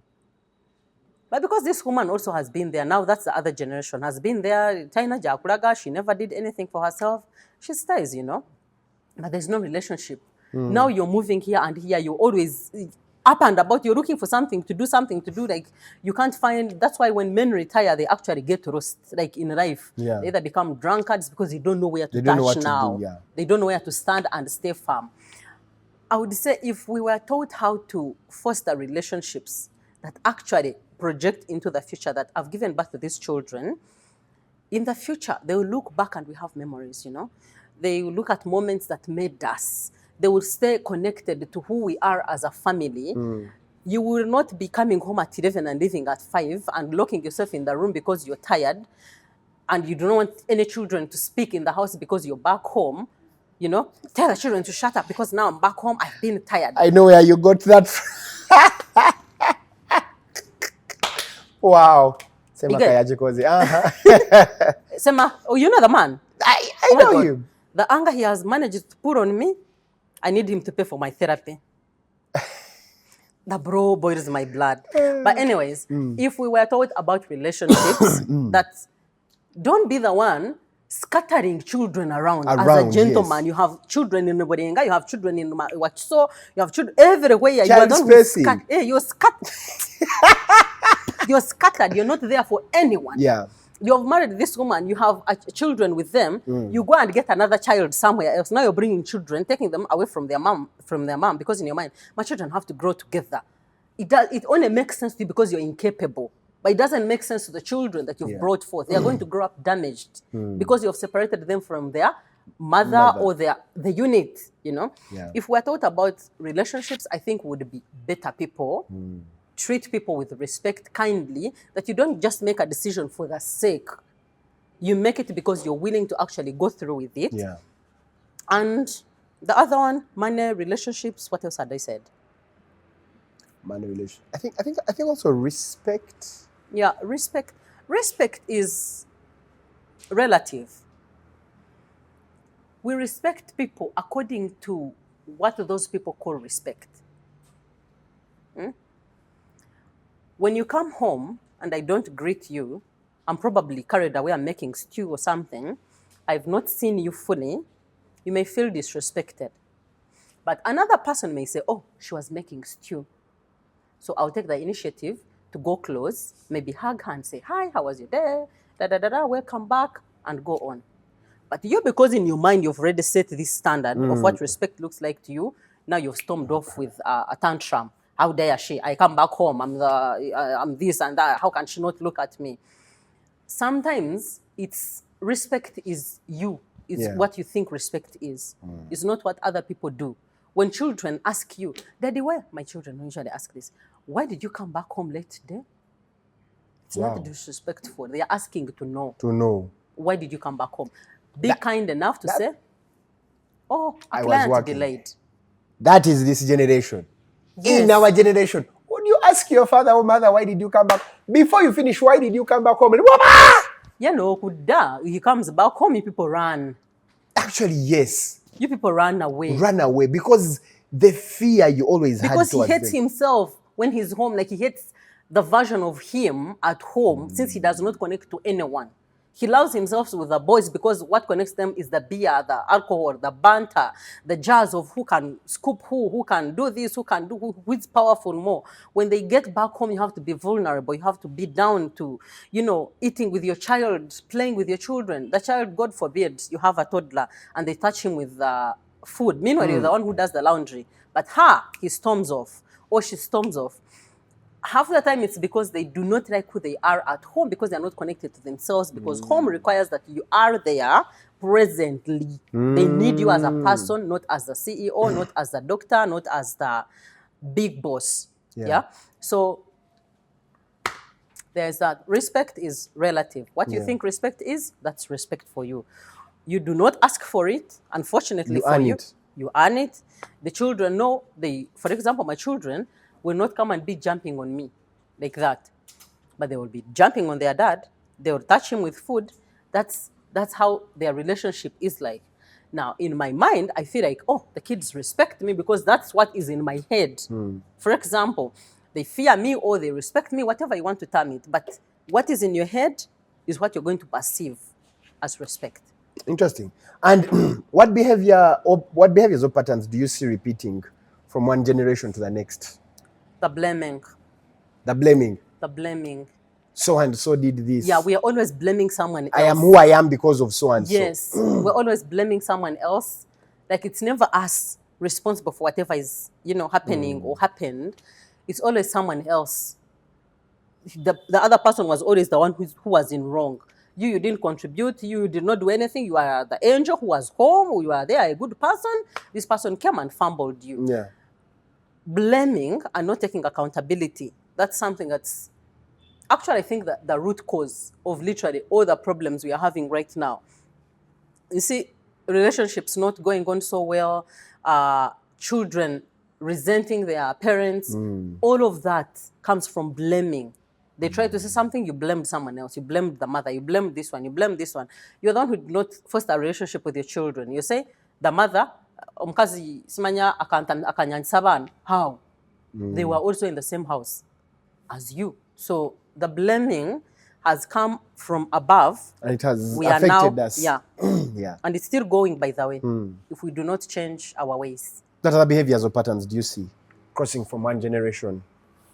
But because this woman also has been there, now that's the other generation, has been there. Taina Jakuraga, she never did anything for herself. She stays, you know. But there's no relationship. Now you're moving here and here. You're always up and about. You're looking for something to do. Like, you can't find. That's why when men retire, they actually get lost, like in life. Yeah. They either become drunkards because they don't know where to touch now. They don't know where to stand and stay firm. I would say if we were taught how to foster relationships that actually project into the future, that have given birth to these children, in the future, they will look back and we have memories, you know. They will look at moments that made us. They will stay connected to who we are as a family. You will not be coming home at 11 and leaving at 5 and locking yourself in the room because you're tired and you don't want any children to speak in the house because you're back home. You know, tell the children to shut up because now I'm back home, I've been tired. I know where you got that from. Wow. Sema kayaje kozi. Sema, oh, you know the man? I know you. The anger he has managed to put on me, I need him to pay for my therapy. The bro boils my blood. But anyways, if we were taught about relationships, that don't be the one scattering children around as a Around, gentleman. yes. You have children in Bodenga, you have children in Wachiso, you have children everywhere. You are Child the one who's spacing. you're you're scattered. You're not there for anyone. Yeah. You have married this woman, you have children with them, you go and get another child somewhere else. Now you're bringing children, taking them away from their mom, because in your mind, my children have to grow together. It only makes sense to you because you're incapable. But it doesn't make sense to the children that you've brought forth. They are going to grow up damaged because you've separated them from their mother. Or the unit, you know. Yeah. If we're taught about relationships, I think we would be better people. Treat people with respect, kindly, that you don't just make a decision for the sake. You make it because you're willing to actually go through with it. Yeah. And the other one, money, relationships, what else had I said? Money, relation. I think also respect. Yeah, respect. Respect is relative. We respect people according to what those people call respect. When you come home and I don't greet you, I'm probably carried away, I'm making stew or something, I've not seen you fully, you may feel disrespected. But another person may say, oh, she was making stew. So I'll take the initiative to go close, maybe hug her and say, hi, how was your day? Welcome back, and go on. But you, because in your mind you've already set this standard of what respect looks like to you, now you've stormed off with a tantrum. How dare she? I come back home, I'm this and that. How can she not look at me? Sometimes it's respect is you. It's what you think respect is. It's not what other people do. When children ask you, Daddy, why? My children usually ask this. Why did you come back home late today? It's not disrespectful. They are asking to know. To know. Why did you come back home? Be kind enough to say, oh, a I was client working. delayed. That is this generation. Yes. In our generation, would you ask your father or mother, why did you come back? Before you finish, why did you come back home? You know, he comes back home, you people run. Actually, yes. You people run away. Run away because the fear you always had Because he towards hates them. himself when he's home. Like he hates the version of him at home since he does not connect to anyone. He loves himself with the boys because what connects them is the beer, the alcohol, the banter, the jazz of who can scoop who can do this, who can do who's powerful more. When they get back home, you have to be vulnerable. You have to be down to, eating with your child, playing with your children. The child, God forbid, you have a toddler and they touch him with food. Meanwhile, you're the one who does the laundry. But he storms off or she storms off. Half the time it's because they do not like who they are at home because they're not connected to themselves because home requires that you are there presently. They need you as a person, not as the CEO, not as the doctor, not as the big boss. Yeah? So there's that. Respect is relative. What you think respect is, that's respect for you. You do not ask for it, unfortunately You for earn you. it. You earn it. The children know, for example, my children will not come and be jumping on me like that. But they will be jumping on their dad. They will touch him with food. That's how their relationship is like. Now, in my mind, I feel like, the kids respect me because that's what is in my head. For example, they fear me or they respect me, whatever you want to term it. But what is in your head is what you're going to perceive as respect. Interesting. And what behaviors or patterns do you see repeating from one generation to the next? The blaming. The blaming. The blaming. So and so did this. Yeah, we are always blaming someone else. I am who I am because of so and so. Yes, we're always blaming someone else. Like it's never us responsible for whatever is, happening or happened. It's always someone else. The other person was always the one who was in wrong. You didn't contribute. You did not do anything. You are the angel who was home. You are there, a good person. This person came and fumbled you. Yeah. Blaming and not taking accountability. That's something that's actually, I think, that the root cause of literally all the problems we are having right now. You see, relationships not going on so well, children resenting their parents, all of that comes from blaming. They try to say something, you blamed someone else, you blamed the mother, you blamed this one, you blamed this one. You're the one who did not foster a relationship with your children. You say, the mother, omukazi simanya akanyanyisa abana. How? They were also in the same house as you. So the blaming has come from above. And it has We are affected now, us. yeah. Yeah. And it's still going, by the way, if we do not change our ways. What other behaviors or patterns do you see crossing from one generation,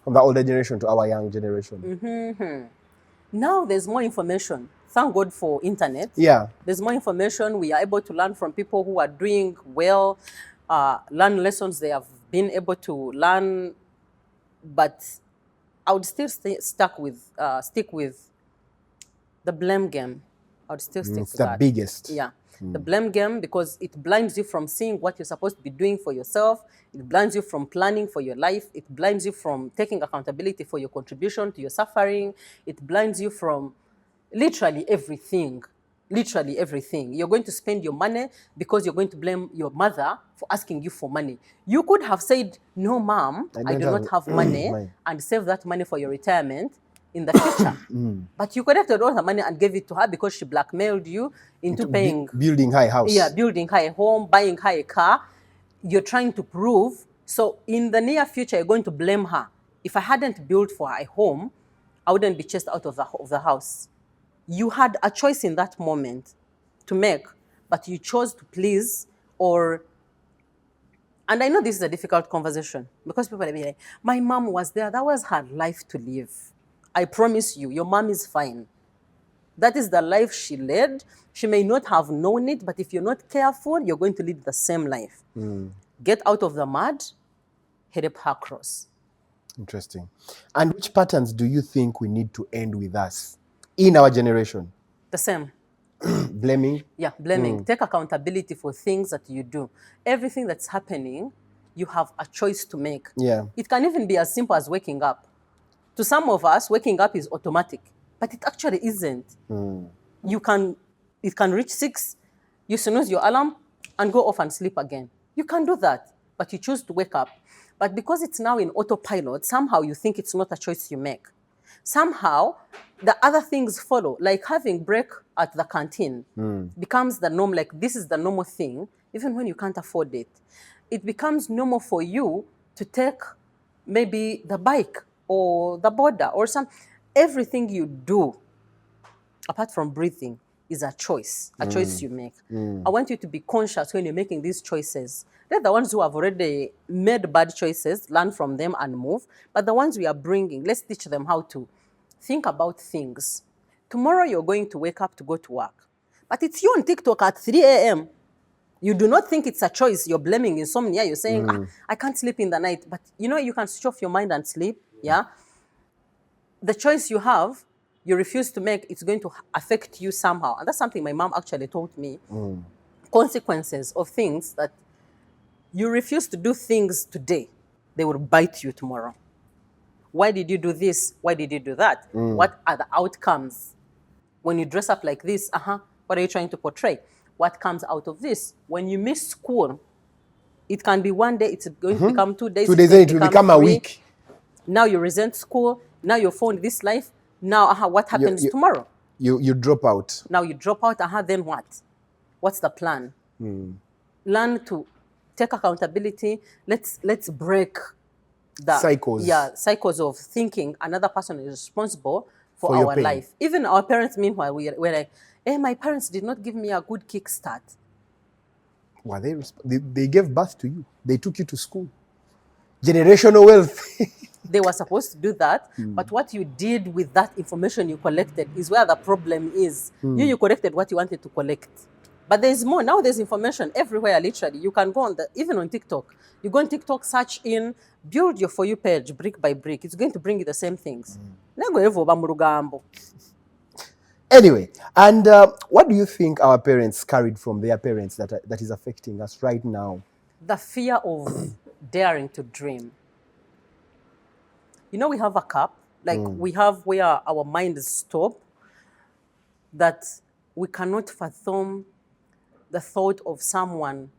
from the older generation to our young generation? Now there's more information. Thank God for internet. Yeah. There's more information. We are able to learn from people who are doing well, learn lessons they have been able to learn. But I would still stick with the blame game. I would still stick It's to the that. biggest. Yeah. The blame game, because it blinds you from seeing what you're supposed to be doing for yourself. It blinds you from planning for your life. It blinds you from taking accountability for your contribution to your suffering. It blinds you from literally everything. Literally everything. You're going to spend your money because you're going to blame your mother for asking you for money. You could have said, no, mom, I do not have money, and save that money for your retirement in the future. But you collected all her money and gave it to her because she blackmailed you into paying. Building her a house. Yeah, building her a home, buying her a car. You're trying to prove. So in the near future, you're going to blame her. If I hadn't built for her a home, I wouldn't be chased out of the house. You had a choice in that moment to make, but you chose to please and I know this is a difficult conversation because people are like, my mom was there. That was her life to live. I promise you, your mom is fine. That is the life she led. She may not have known it, but if you're not careful, you're going to lead the same life. Get out of the mud, head up her cross. Interesting. And which patterns do you think we need to end with us in our generation? The same. Blaming? Yeah, blaming. Take accountability for things that you do. Everything that's happening, you have a choice to make. Yeah. It can even be as simple as waking up. To some of us, waking up is automatic, but it actually isn't. It can reach 6, you snooze your alarm and go off and sleep again. You can do that, but you choose to wake up. But because it's now in autopilot, somehow you think it's not a choice you make. Somehow, the other things follow, like having break at the canteen becomes the norm, like this is the normal thing, even when you can't afford it. It becomes normal for you to take maybe the bike or the border or everything you do, apart from breathing, is a choice you make. I want you to be conscious when you're making these choices. They're the ones who have already made bad choices, learn from them and move. But the ones we are bringing, let's teach them how to think about things. Tomorrow you're going to wake up to go to work. But it's you on TikTok at 3 a.m. You do not think it's a choice. You're blaming insomnia. You're saying, I can't sleep in the night. But you can switch off your mind and sleep. Yeah. The choice you have, you refuse to make, it's going to affect you somehow. And that's something my mom actually told me. Consequences of things that you refuse to do things today, they will bite you tomorrow. Why did you do this? Why did you do that? What are the outcomes? When you dress up like this, what are you trying to portray? What comes out of this? When you miss school, it can be one day, it's going to become 2 days. 2 days, it will become a week. Now you resent school. Now you found this life. Now, what happens tomorrow? You drop out. Now you drop out. Then what? What's the plan? Learn to take accountability. Let's break the cycles. Yeah, cycles of thinking another person is responsible for our your life. Even our parents, meanwhile, we're like, my parents did not give me a good kickstart. Well, they gave birth to you. They took you to school. Generational wealth. They were supposed to do that, but what you did with that information you collected is where the problem is. You collected what you wanted to collect. But there's more. Now there's information everywhere, literally. You can go even on TikTok. You go on TikTok, search in, build your For You page brick by brick. It's going to bring you the same things. Anyway, and what do you think our parents carried from their parents that is affecting us right now? The fear of daring to dream. We have a cup, like we have where our mind is stopped, that we cannot fathom the thought of someone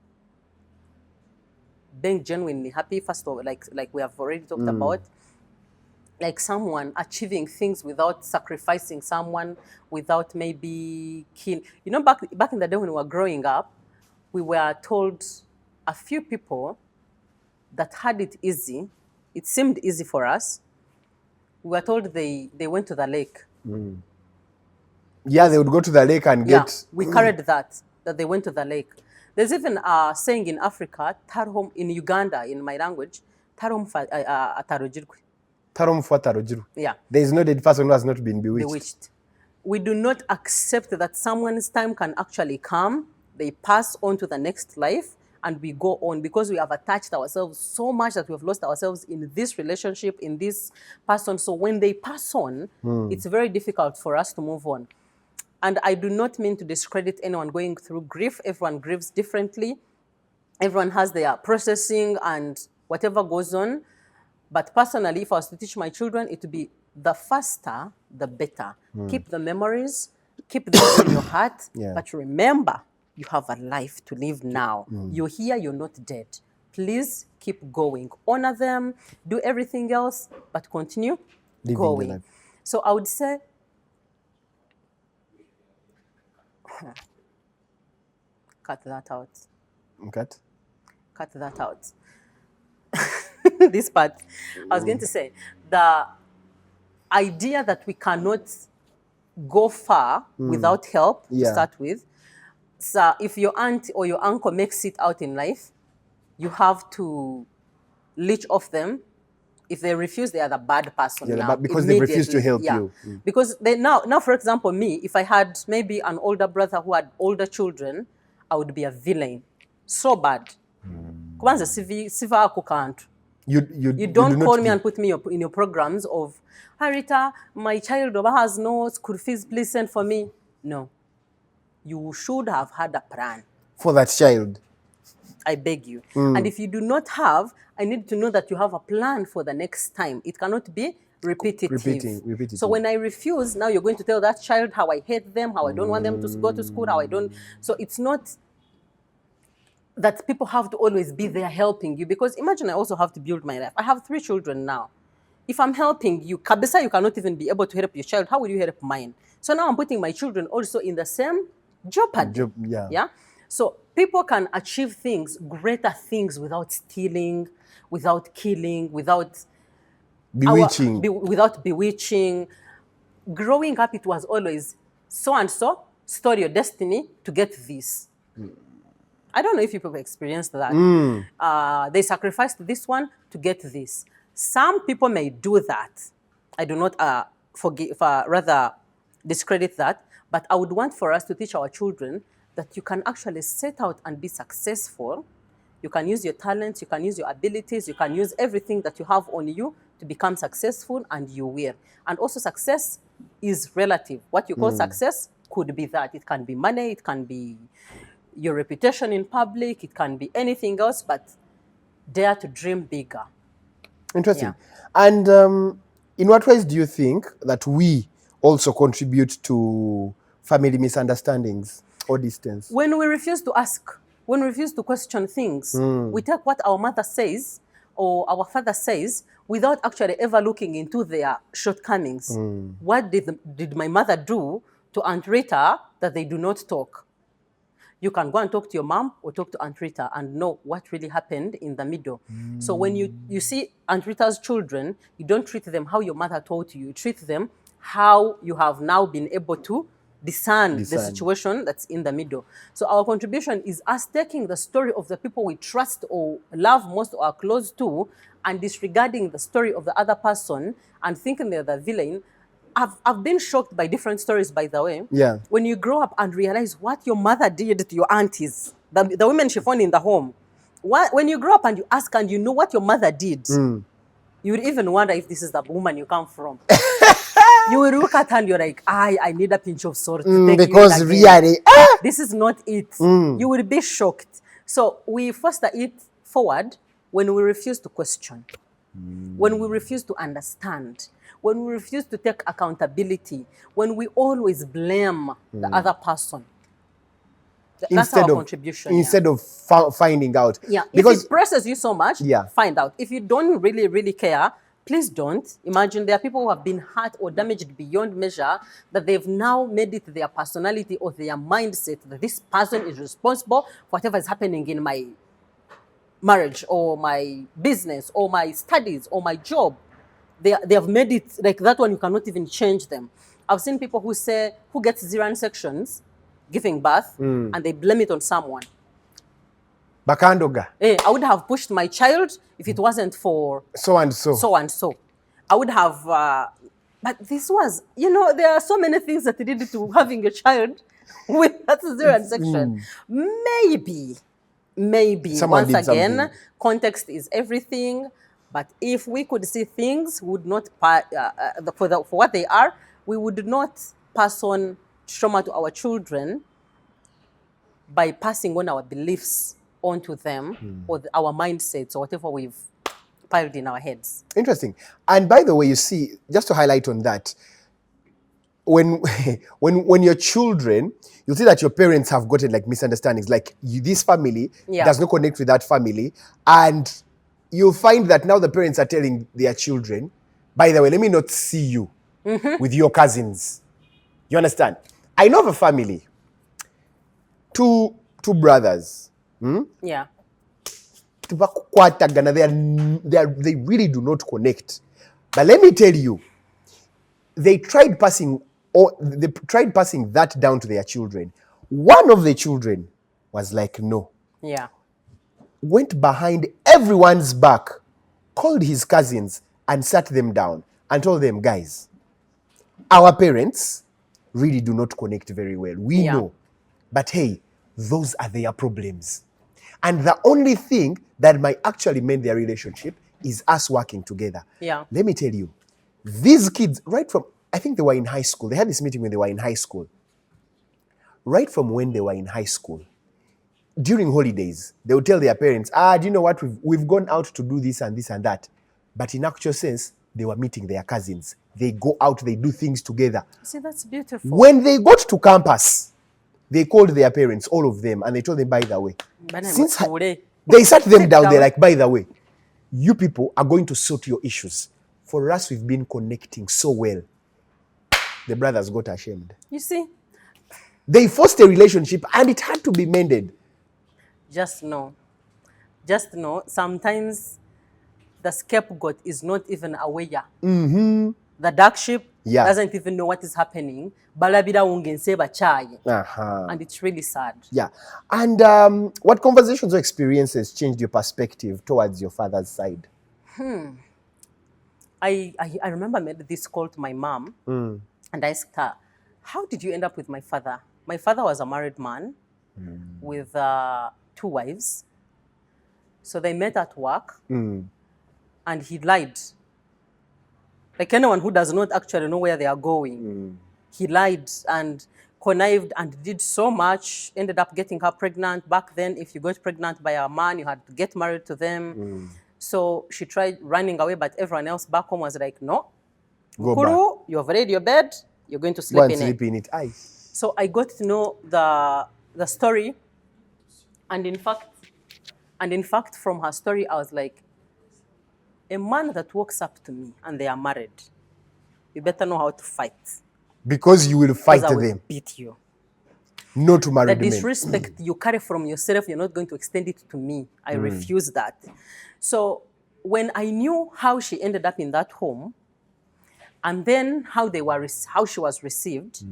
being genuinely happy, first of all, like we have already talked about, like someone achieving things without sacrificing someone, without maybe killing. Back in the day when we were growing up, we were told a few people that had it easy. It seemed easy for us. We were told they went to the lake Yeah, they would go to the lake and get... we carried that they went to the lake. There's even a saying in Africa, tarhom, in Uganda, in my language, tarhom atarojirkwe. Tarom Fuatarojiru. Yeah. There is no dead person who has not been Bewitched. We do not accept that someone's time can actually come, they pass on to the next life, and we go on because we have attached ourselves so much that we have lost ourselves in this relationship, in this person. So when they pass on, it's very difficult for us to move on. And I do not mean to discredit anyone going through grief. Everyone grieves differently. Everyone has their processing and whatever goes on. But personally, if I was to teach my children, it would be the faster, the better. Keep the memories, keep them in your heart, but remember, you have a life to live now. You're here, you're not dead. Please keep going. Honor them, do everything else, but continue living going. So I would say, cut that out. Cut that out. This part, I was going to say, the idea that we cannot go far without help to start with. So if your aunt or your uncle makes it out in life, you have to leech off them. If they refuse, they are the bad person now. Because they refuse to help you. Because they now, for example, me, if I had maybe an older brother who had older children, I would be a villain. So bad. Kwanza siva ako kantu. You don't call me and put me in your programs of, "Hi Rita, my child has no school fees, please send for me." No. You should have had a plan. For that child. I beg you. And if you do not have, I need to know that you have a plan for the next time. It cannot be repetitive. So when I refuse, now you're going to tell that child how I hate them, how I don't want them to go to school, how I don't. So it's not that people have to always be there helping you, because imagine I also have to build my life. I have 3 children now. If I'm helping you, kabisa, you cannot even be able to help your child. How will you help mine? So now I'm putting my children also in the same jeopardy. Yeah. So people can achieve things, greater things, without stealing, without killing, without bewitching. Growing up, it was always so and so, store your destiny to get this. I don't know if people have experienced that. They sacrificed this one to get this. Some people may do that. I do not rather discredit that. But I would want for us to teach our children that you can actually set out and be successful. You can use your talents, you can use your abilities, you can use everything that you have on you to become successful, and you will. And also, success is relative. What you call success could be that. It can be money, it can be your reputation in public, it can be anything else, but dare to dream bigger. Interesting. And in what ways do you think that we also contribute to family misunderstandings or distance? When we refuse to ask, when we refuse to question things, we take what our mother says or our father says without actually ever looking into their shortcomings. What did my mother do to Aunt Rita that they do not talk? You can go and talk to your mom or talk to Aunt Rita and know what really happened in the middle. So when you see Aunt Rita's children, you don't treat them how your mother taught you. You treat them how you have now been able to discern the situation that's in the middle. So our contribution is us taking the story of the people we trust or love most or are close to and disregarding the story of the other person and thinking they're the villain. I've been shocked by different stories, by the way. Yeah. When you grow up and realize what your mother did to your aunties, the women she found in the home. When you grow up and you ask and you know what your mother did, you would even wonder if this is the woman you come from. You will look at her and you're like, I need a pinch of salt to take because you really, this is not it. You will be shocked. So we foster it forward when we refuse to question, when we refuse to understand, when we refuse to take accountability, when we always blame the other person. That's our contribution. Instead of finding out. Yeah, because if it presses you so much, find out. If you don't really, really care, please don't. Imagine there are people who have been hurt or damaged beyond measure that they've now made it their personality or their mindset that this person is responsible for whatever is happening in my marriage or my business or my studies or my job. They have made it like that one, you cannot even change them. I've seen people who say, who get cesarean sections giving birth, and they blame it on someone. Bakandoga. I would have pushed my child if it wasn't for So and so. so and so. I would have, but this was, you know, there are so many things that lead to having a child with that cesarean section. Maybe, Someone once again, something. context is everything. But if we could see things, we would not, for what they are, we would not pass on trauma to our children by passing on our beliefs onto them or our mindsets or whatever we've piled in our heads. Interesting. And by the way, you see, just to highlight on that, when you're children, you'll see that your parents have gotten like misunderstandings. Like this family does not connect with that family. And you'll find that now the parents are telling their children, by the way, let me not see you with your cousins. You understand? I know of a family, two brothers. Yeah. They really do not connect. But let me tell you, they tried passing that down to their children. One of the children was like, no. Yeah. Went behind everyone's back, called his cousins and sat them down and told them, guys, our parents really do not connect very well. We know. But hey, those are their problems. And the only thing that might actually mend their relationship is us working together. Yeah. Let me tell you, these kids, right from, I think they were in high school. They had this meeting when they were in high school. Right from when they were in high school, during holidays, they would tell their parents, do you know what? We've gone out to do this and this and that. But in actual sense, they were meeting their cousins. They go out, they do things together. See, that's beautiful. When they got to campus, they called their parents, all of them, and they told them, by the way, since they sat them down, they're like, by the way, you people are going to sort your issues. For us, we've been connecting so well. The brothers got ashamed. You see? They forced a relationship and it had to be mended. Just know, sometimes the scapegoat is not even aware. The dark sheep doesn't even know what is happening. And it's really sad. Yeah. And what conversations or experiences changed your perspective towards your father's side? I remember I made this call to my mom and I asked her, how did you end up with my father? My father was a married man with 2 wives. So they met at work and he lied. Like anyone who does not actually know where they are going. He lied and connived and did so much, ended up getting her pregnant. Back then, if you got pregnant by a man, you had to get married to them. So she tried running away, but everyone else back home was like, no, Kuru, you've read your bed, you're going to sleep in it. So I got to know the story. And in fact, from her story, I was like, a man that walks up to me and they are married, you better know how to fight. Because you will fight I will them. Beat you. No to married men. The disrespect you carry from yourself, you're not going to extend it to me. I refuse that. So when I knew how she ended up in that home, and then how she was received,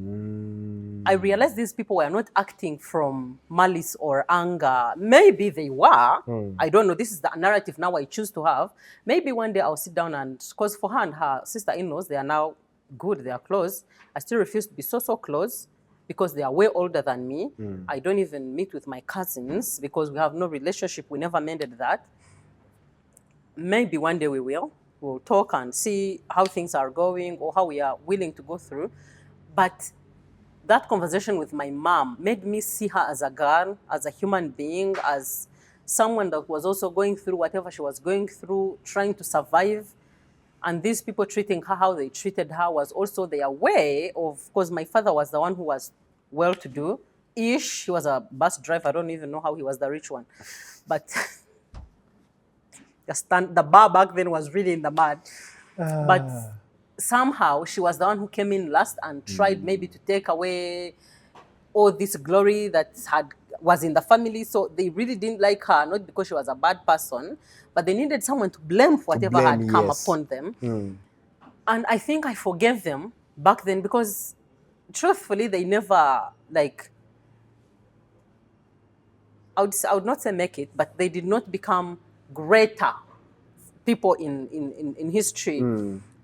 I realized these people were not acting from malice or anger. Maybe they were. I don't know. This is the narrative now I choose to have. Maybe one day I'll sit down and, because for her and her sister-in-laws, they are now good, they are close. I still refuse to be so close because they are way older than me. I don't even meet with my cousins because we have no relationship. We never mended that. Maybe one day we will. We'll talk and see how things are going or how we are willing to go through. But that conversation with my mom made me see her as a girl, as a human being, as someone that was also going through whatever she was going through, trying to survive. And these people treating her how they treated her was also their way of course, my father was the one who was well-to-do-ish. He was a bus driver. I don't even know how he was the rich one. But the bar back then was really in the mud. But somehow she was the one who came in last and tried maybe to take away all this glory that was in the family. So they really didn't like her, not because she was a bad person, but they needed someone to blame for whatever had come upon them. And I think I forgave them back then, because truthfully, they never, like, I would not say make it, but they did not become greater people in history.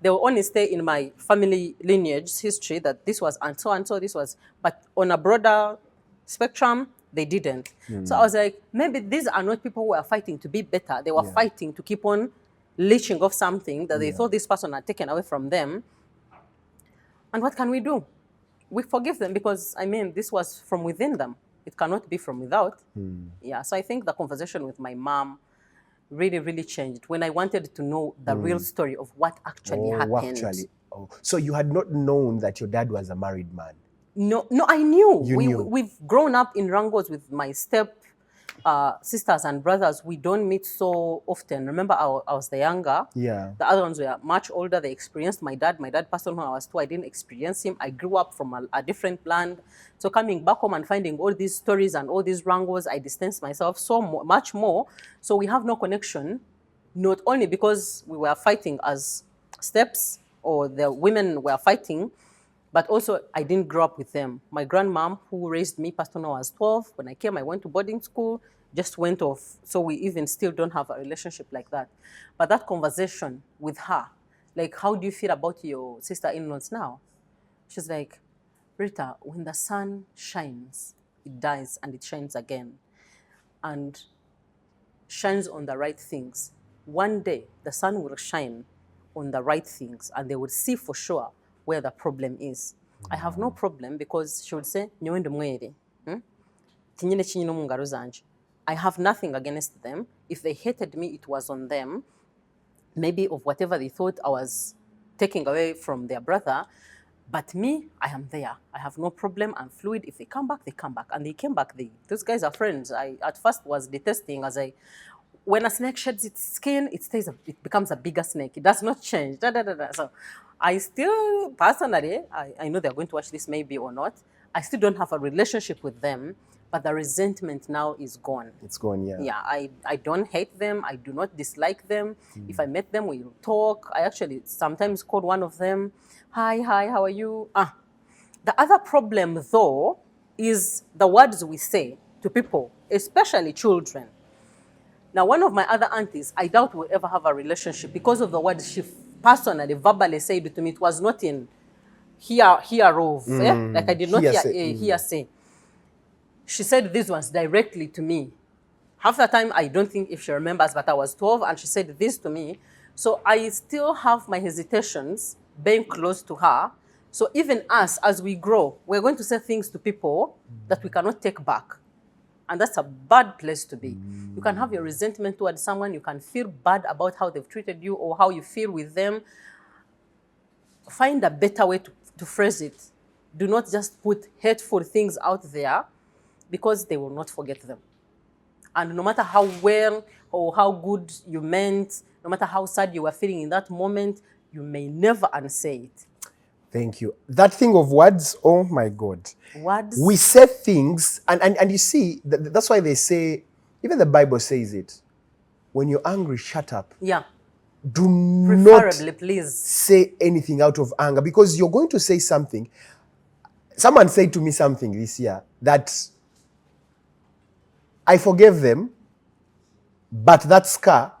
They will only stay in my family lineage history that this was and so this was, but on a broader spectrum, they didn't. So I was like, maybe these are not people who are fighting to be better. They were fighting to keep on leeching off something that they thought this person had taken away from them. And what can we do? We forgive them because, I mean, this was from within them. It cannot be from without. Yeah, so I think the conversation with my mom really, really changed when I wanted to know the real story of what actually happened. So you had not known that your dad was a married man? No, I knew. You knew. We've grown up in wrangles with my step sisters and brothers. We don't meet so often. Remember, I was the younger. Yeah. The other ones were much older. They experienced my dad. My dad passed on when I was 2. I didn't experience him. I grew up from a different land. So coming back home and finding all these stories and all these wrangles, I distanced myself much more. So we have no connection, not only because we were fighting as steps or the women were fighting, but also, I didn't grow up with them. My grandmom, who raised me, passed on when I was 12. When I came, I went to boarding school, just went off. So we even still don't have a relationship like that. But that conversation with her, like, how do you feel about your sister-in-laws now? She's like, Rita, when the sun shines, it dies and it shines again. And shines on the right things. One day, the sun will shine on the right things and they will see for sure where the problem is. I have no problem because she would say, I have nothing against them. If they hated me, it was on them. Maybe of whatever they thought I was taking away from their brother. But me, I am there. I have no problem. I'm fluid. If they come back, they come back. And they came back. Those guys are friends. I at first was detesting when a snake sheds its skin, it becomes a bigger snake. It does not change. So I still, personally, I know they're going to watch this maybe or not. I still don't have a relationship with them, but the resentment now is gone. It's gone, yeah. Yeah, I don't hate them. I do not dislike them. If I met them, we'll talk. I actually sometimes call one of them, hi, how are you? The other problem, though, is the words we say to people, especially children. Now, one of my other aunties, I doubt will ever have a relationship because of the words she personally, verbally said to me. It was not in hereof. Like I did not hear say. She said these ones directly to me. Half the time, I don't think if she remembers, but I was 12 and she said this to me. So I still have my hesitations being close to her. So even us, as we grow, we're going to say things to people that we cannot take back. And that's a bad place to be. You can have your resentment towards someone. You can feel bad about how they've treated you or how you feel with them. Find a better way to phrase it. Do not just put hateful things out there because they will not forget them. And no matter how well or how good you meant, no matter how sad you were feeling in that moment, you may never unsay it. Thank you. That thing of words, oh my God. Words. We say things, and you see, that's why they say, even the Bible says it, when you're angry, shut up. Yeah. Do Preferably, not please say anything out of anger because you're going to say something. Someone said to me something this year that I forgave them, but that scar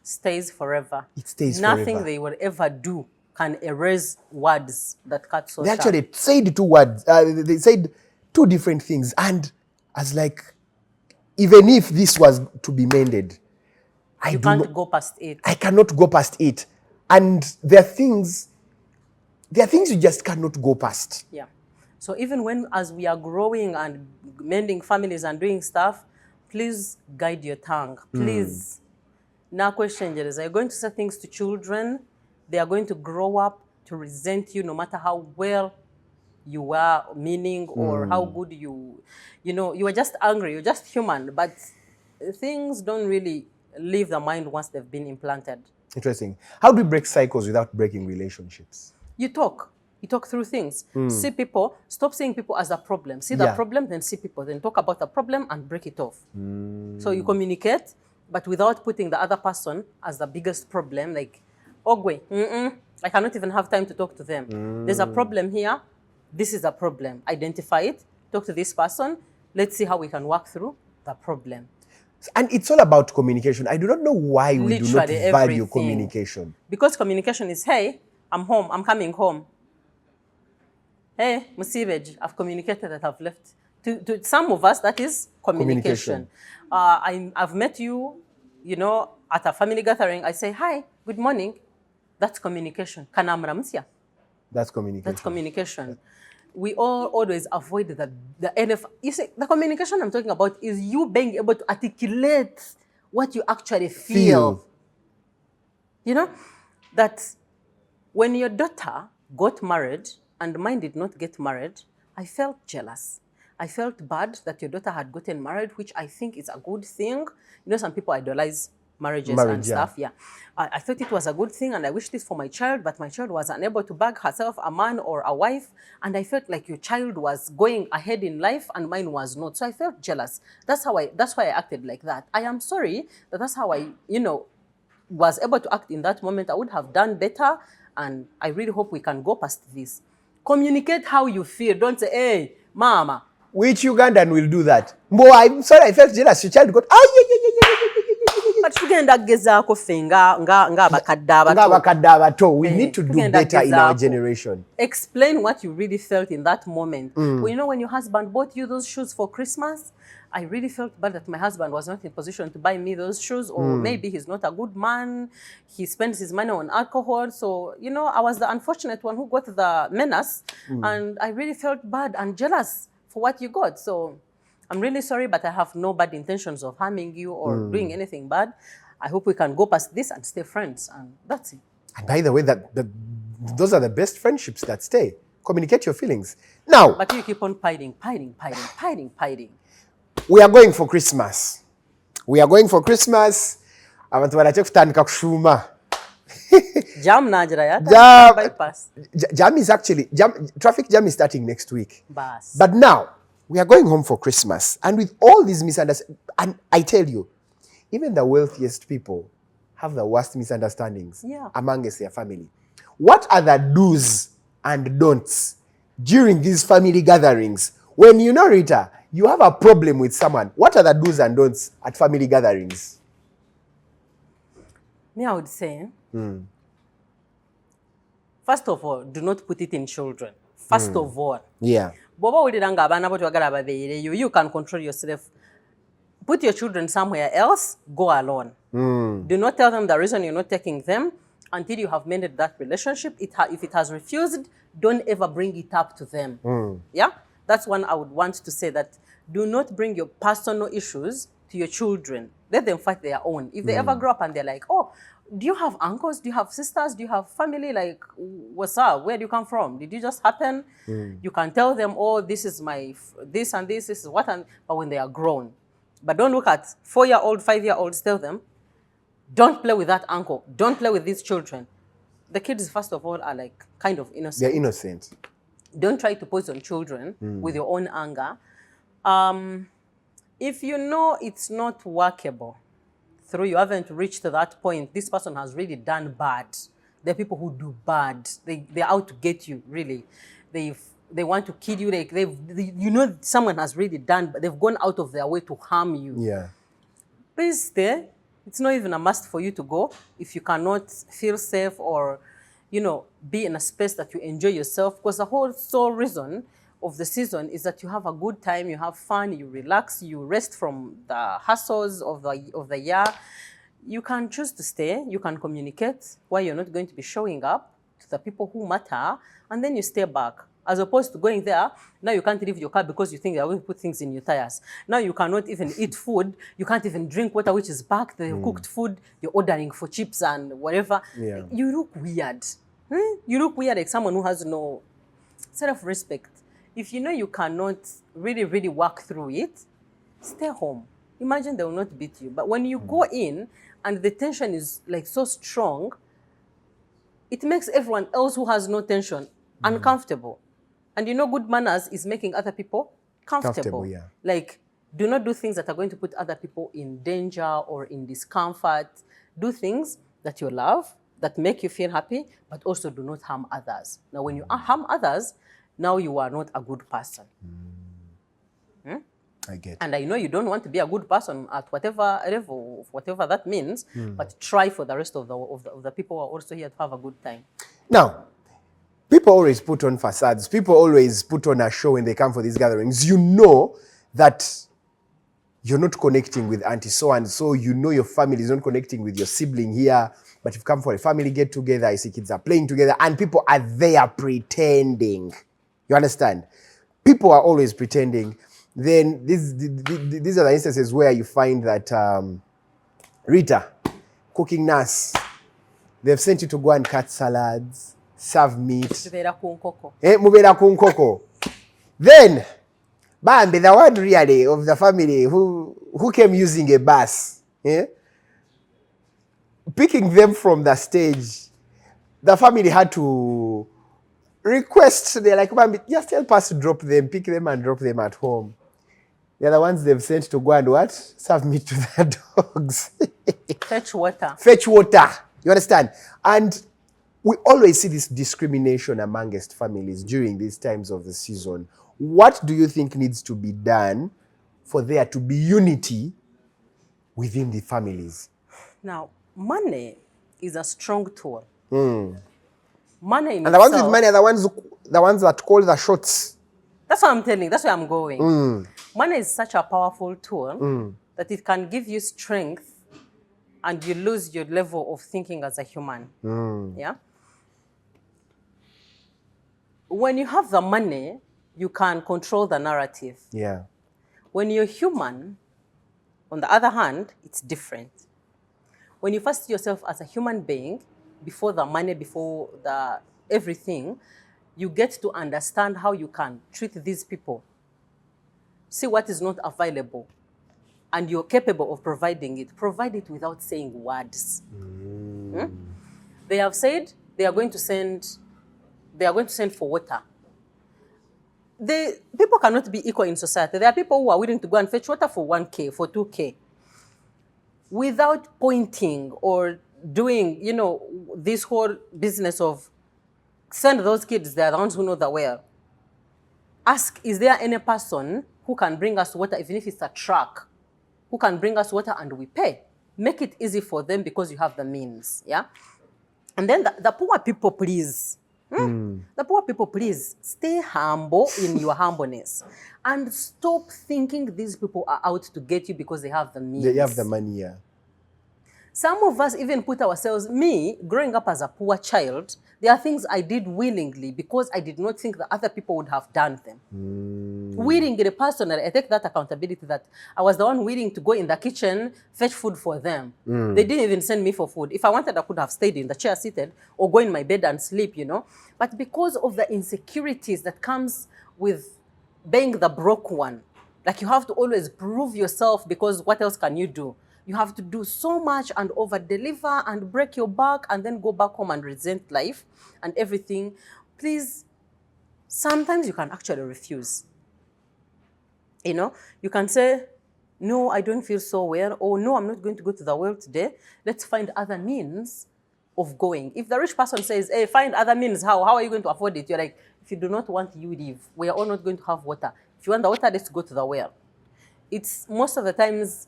stays forever. It stays Nothing forever. they will ever do can erase words that cut so They sharp. actually said 2 words. They said 2 different things. And I was like, even if this was to be mended, You can't go past it. I cannot go past it. And there are things you just cannot go past. Yeah. So even when, as we are growing and mending families and doing stuff, please guide your tongue. Please. Now question is, are you going to say things to children? They are going to grow up to resent you no matter how well you are meaning or how good you are just angry. You're just human. But things don't really leave the mind once they've been implanted. Interesting. How do we break cycles without breaking relationships? You talk through things. See people, stop seeing people as a problem. See the problem, then see people. Then talk about the problem and break it off. So you communicate, but without putting the other person as the biggest problem. Like, Ogwe, I cannot even have time to talk to them. There's a problem here. This is a problem. Identify it. Talk to this person. Let's see how we can work through the problem. And it's all about communication. I do not know why we do not Literally value everything. communication. Because communication is, hey, I'm home. I'm coming home. Hey, Musibeji, I've communicated that I've left. To some of us, that is communication. I've met you, at a family gathering. I say, hi, good morning. That's communication. Kanamramsya. That's communication. That's communication. We all always avoid the NF. You see, the communication I'm talking about is you being able to articulate what you actually feel. That when your daughter got married and mine did not get married, I felt jealous. I felt bad that your daughter had gotten married, which I think is a good thing. Some people idolize marriages and stuff. Yeah. I thought it was a good thing and I wished this for my child, but my child was unable to bag herself a man or a wife. And I felt like your child was going ahead in life and mine was not. So I felt jealous. That's why I acted like that. I am sorry that's how I, was able to act in that moment. I would have done better. And I really hope we can go past this. Communicate how you feel. Don't say, hey, mama. Which Ugandan will do that? I'm sorry, I felt jealous. Your child got, But tugenda gezaako ffe nga abakadde abato. We need to do better in our generation. Explain what you really felt in that moment. Well, when your husband bought you those shoes for Christmas, I really felt bad that my husband was not in position to buy me those shoes, or maybe he's not a good man. He spends his money on alcohol. So, I was the unfortunate one who got the menace, and I really felt bad and jealous for what you got. So I'm really sorry, but I have no bad intentions of harming you or doing anything bad. I hope we can go past this and stay friends, and that's it. And by the way, those are the best friendships that stay. Communicate your feelings. Now, but you keep on piling. We are going for Christmas. Abantu barache kutandika kushuma. Jam najira ya bypass. Jam is actually traffic jam is starting next week. Bas. But now we are going home for Christmas, and with all these misunderstandings, and I tell you, even the wealthiest people have the worst misunderstandings amongst their family. What are the do's and don'ts during these family gatherings? When Rita, you have a problem with someone, what are the do's and don'ts at family gatherings? Me, I would say, first of all, do not put it in children. First of all. Yeah. You can control yourself. Put your children somewhere else, go alone. Do not tell them the reason you're not taking them until you have mended that relationship. If it has refused, don't ever bring it up to them. Yeah? That's one I would want to say, that do not bring your personal issues to your children. Let them fight their own. If they ever grow up and they're like, oh, do you have uncles? Do you have sisters? Do you have family? Like, what's up? Where do you come from? Did you just happen? You can tell them, oh, this is my, this and this is what, but when they are grown. But don't look at 4-year-old, 5-year-olds, tell them, don't play with that uncle. Don't play with these children. The kids, first of all, are like kind of innocent. They're innocent. Don't try to poison children with your own anger. If you know it's not workable, you haven't reached to that point, this person has really done bad. There are people who do bad. They're out to get you, really. They want to kill you. Someone has really done, but they've gone out of their way to harm you. Yeah. Please stay. It's not even a must for you to go if you cannot feel safe or, be in a space that you enjoy yourself. Because the whole sole reason of the season is that you have a good time, you have fun, you relax, you rest from the hassles of the year. You can choose to stay. You can communicate why you're not going to be showing up to the people who matter, and then you stay back. As opposed to going there, now you can't leave your car because you think they're going to put things in your tires. Now you cannot even eat food. You can't even drink water, which is packed. They've cooked food. You're ordering for chips and whatever. Yeah. You look weird. You look weird like someone who has no self-respect. If you know you cannot really, really work through it, stay home. Imagine they will not beat you. But when you go in and the tension is like so strong, it makes everyone else who has no tension uncomfortable. And good manners is making other people comfortable. Yeah. Like, do not do things that are going to put other people in danger or in discomfort. Do things that you love, that make you feel happy, but also do not harm others. Now, when you harm others, now you are not a good person. I get. And I know you don't want to be a good person at whatever level, whatever that means, but try for the rest of the people who are also here to have a good time. Now, people always put on facades. People always put on a show when they come for these gatherings. You know that you're not connecting with auntie so-and-so. You know your family is not connecting with your sibling here. But you've come for a family get-together. I see kids are playing together. And people are there pretending. You understand? People are always pretending. Then these are the instances where you find that Rita, cooking nurse, they've sent you to go and cut salads, serve meat. Mubera ku nkoko. Then, Bambi, the one really of the family who came using a bus, picking them from the stage, the family had to request. They're like, Bambi, just help us to drop them, pick them and drop them at home. The other ones they've sent to go and what? Serve meat to their dogs. Fetch water. Fetch water. You understand? And we always see this discrimination amongst families during these times of the season. What do you think needs to be done for there to be unity within the families? Now, money is a strong tool. Money in and the ones itself, with money are the ones that call the shots. That's what I'm telling you. That's where I'm going. Money is such a powerful tool that it can give you strength and you lose your level of thinking as a human. Yeah. When you have the money, you can control the narrative. Yeah. When you're human, on the other hand, it's different. When you first see yourself as a human being, before the money, before the everything, you get to understand how you can treat these people. See what is not available. And you're capable of providing it. Provide it without saying words. They have said they are going to send for water. People cannot be equal in society. There are people who are willing to go and fetch water for 1K, for 2K, without pointing or doing, this whole business of send those kids, they are the ones who know the well. Ask, is there any person who can bring us water, even if it's a truck, who can bring us water and we pay? Make it easy for them because you have the means, yeah? And then the poor people, please. The poor people, please, stay humble in your humbleness. And stop thinking these people are out to get you because they have the means. They have the money, yeah. Some of us even put ourselves, me, growing up as a poor child, there are things I did willingly because I did not think that other people would have done them. Willingly, personally, I take that accountability that I was the one willing to go in the kitchen, fetch food for them. They didn't even send me for food. If I wanted, I could have stayed in the chair seated or go in my bed and sleep, But because of the insecurities that comes with being the broke one, like you have to always prove yourself because what else can you do? You have to do so much and over-deliver and break your back and then go back home and resent life and everything. Please, sometimes you can actually refuse. You can say, no, I don't feel so well, or no, I'm not going to go to the well today. Let's find other means of going. If the rich person says, hey, find other means, how are you going to afford it? You're like, if you do not want, you leave. We are all not going to have water. If you want the water, let's go to the well. It's most of the times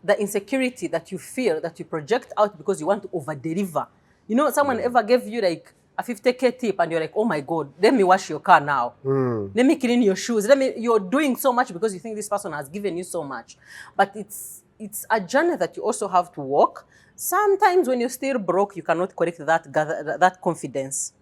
the insecurity that you feel, that you project out because you want to over-deliver. Someone ever gave you like a 50K tip and you're like, oh my God, let me wash your car now. Let me clean your shoes. You're doing so much because you think this person has given you so much. But it's a journey that you also have to walk. Sometimes when you're still broke, you cannot correct that confidence.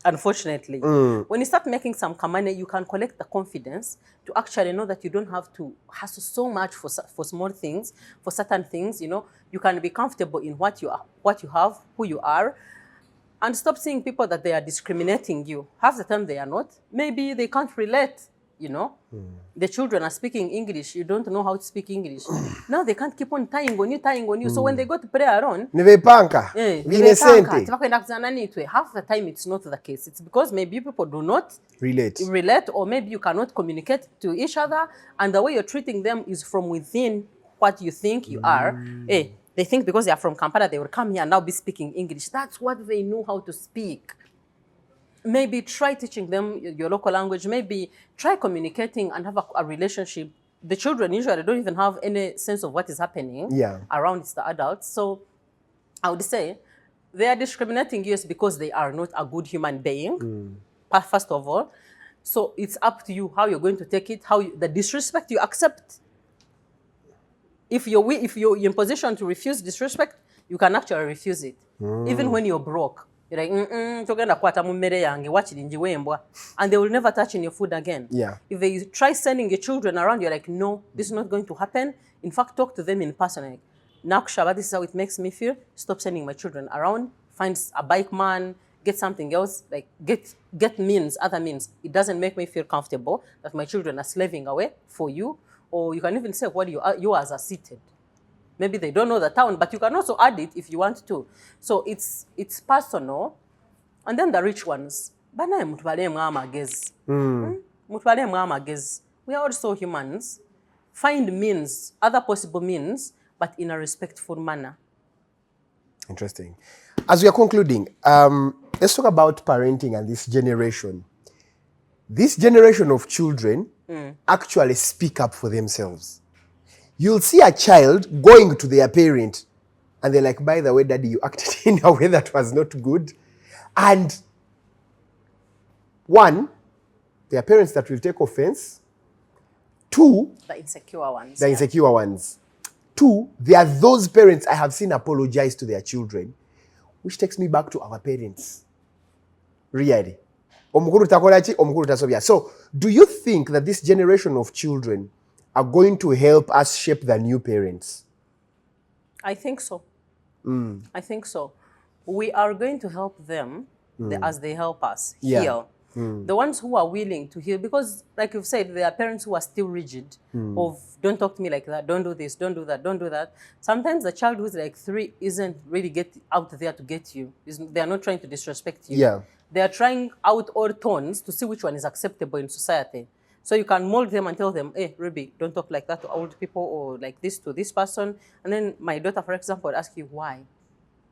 Unfortunately, when you start making some money, you can collect the confidence to actually know that you don't have to hustle so much for small things, for certain things. You can be comfortable in what you have, who you are, and stop seeing people that they are discriminating you. Half the time they are not. Maybe they can't relate. The children are speaking English. You don't know how to speak English. Now they can't keep on tying on you. So when they go to pray around, half the time it's not the case. It's because maybe people do not relate, or maybe you cannot communicate to each other, and the way you're treating them is from within what you think you are. They think because they are from Kampala, they will come here and now be speaking English. That's what they know how to speak. Maybe try teaching them your local language. Maybe try communicating and have a relationship. The children usually don't even have any sense of what is happening around the adults. So I would say they are discriminating you because they are not a good human being, first of all. So it's up to you how you're going to take it, the disrespect you accept. If you're in position to refuse disrespect, you can actually refuse it. Even when you're broke. You're like, and they will never touch in your food again. Yeah. If they try sending your children around, you're like, no, this is not going to happen. In fact, talk to them in person. Like, Nakshaba, this is how it makes me feel. Stop sending my children around. Find a bike man, get something else, like get means, other means. It doesn't make me feel comfortable that my children are slaving away for you. Or you can even say what you as are seated. Maybe they don't know the town, but you can also add it if you want to. So it's personal. And then the rich ones. We are also humans. Find means, other possible means, but in a respectful manner. Interesting. As we are concluding, let's talk about parenting and this generation. This generation of children actually speak up for themselves. You'll see a child going to their parent and they're like, by the way, daddy, you acted in a way that was not good. And one, their parents that will take offense. Two, the insecure ones. The insecure ones. Two, there are those parents I have seen apologize to their children, which takes me back to our parents. Really. So, do you think that this generation of children are going to help us shape the new parents? I think so. I think so. We are going to help them as they help us heal. The ones who are willing to heal, because like you've said, there are parents who are still rigid of don't talk to me like that, don't do this, don't do that, don't do that. Sometimes the child who's like 3 isn't really get out there to get you. They are not trying to disrespect you. Yeah. They are trying out all tones to see which one is acceptable in society. So you can mold them and tell them, hey, Ruby, don't talk like that to old people or like this to this person. And then my daughter, for example, would ask you, why?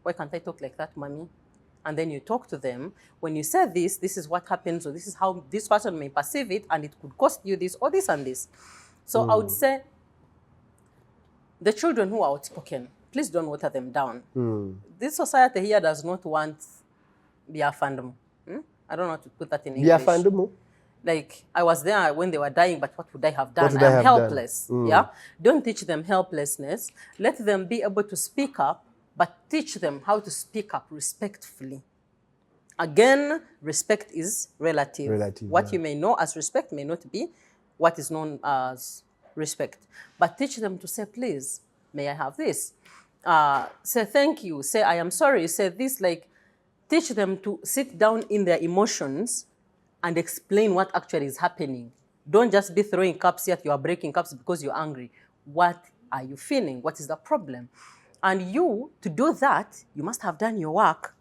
Why can't I talk like that, mommy? And then you talk to them. When you say this is what happens, or this is how this person may perceive it, and it could cost you this or this and this. So I would say the children who are outspoken, please don't water them down. This society here does not want their fandom. I don't know how to put that in English. Fandom? Like, I was there when they were dying, but what would I have done? I'm helpless. Yeah? Don't teach them helplessness. Let them be able to speak up, but teach them how to speak up respectfully. Again, respect is relative. What you may know as respect may not be what is known as respect. But teach them to say, please, may I have this? Say thank you. Say I am sorry. Say this. Like, teach them to sit down in their emotions and explain what actually is happening. Don't just be throwing cups yet you are breaking cups because you're angry. What are you feeling? What is the problem? And you, to do that, you must have done your work.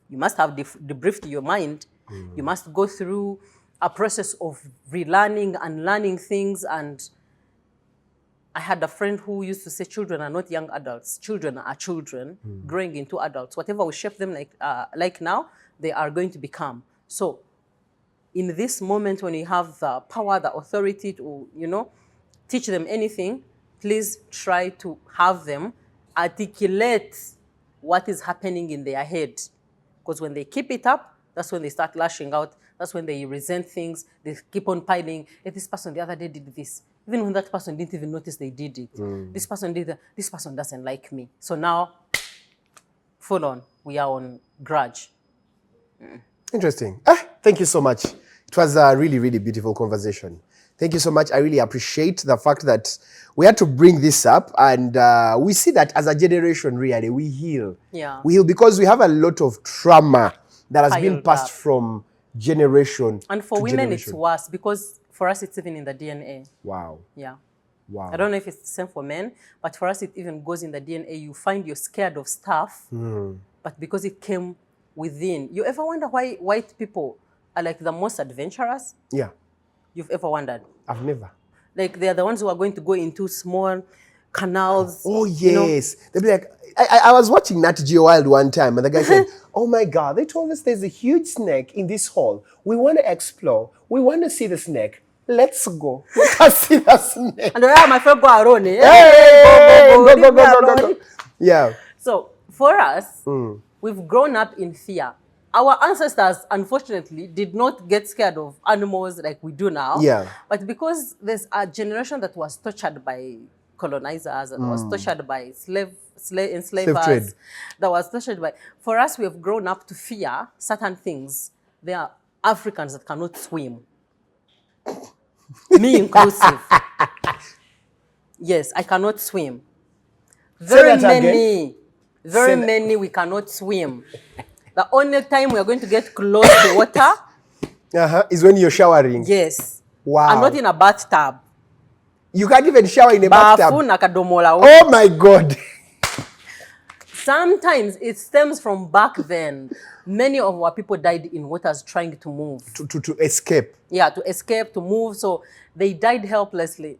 You must have debriefed your mind. You must go through a process of relearning and learning things. And I had a friend who used to say children are not young adults. Children are children growing into adults. Whatever we shape them like now, they are going to become. So in this moment when you have the power, the authority to, teach them anything, please try to have them articulate what is happening in their head. Because when they keep it up, that's when they start lashing out. That's when they resent things. They keep on piling. Hey, this person the other day did this. Even when that person didn't even notice they did it. This person did that. This person doesn't like me. So now, full on, we are on grudge. Interesting. Thank you so much. It was a really, really beautiful conversation. Thank you so much. I really appreciate the fact that we had to bring this up, and we see that as a generation, really, we heal. Yeah. We heal because we have a lot of trauma that has been passed from generation and for to women, generation. It's worse because for us, it's even in the DNA. Wow. Yeah. Wow. I don't know if it's the same for men, but for us, it even goes in the DNA. You find you're scared of stuff, but because it came within. You ever wonder why white people are like the most adventurous? Yeah. You've ever wondered? I've never. Like, they're the ones who are going to go into small canals. Oh, yes. They'll be like, I was watching Nat Geo Wild one time, and the guy said, oh my God, they told us there's a huge snake in this hall. We want to explore. We want to see the snake. Let's go. Let us see the snake. And my friend go alone. Hey, Go, leave me go. alone. Yeah. So for us, we've grown up in fear. Our ancestors, unfortunately, did not get scared of animals like we do now. Yeah. But because there's a generation that was tortured by colonizers and was tortured by enslavers, trade. that was tortured by... For us, we have grown up to fear certain things. There are Africans that cannot swim. Me inclusive. Yes, I cannot swim. Very many we cannot swim. The only time we are going to get close to water is when you're showering. Yes. Wow. I'm not in a bathtub. You can't even shower in a bathtub. Oh my God. Sometimes it stems from back then. Many of our people died in waters trying to move. To escape. Yeah, to escape, to move. So they died helplessly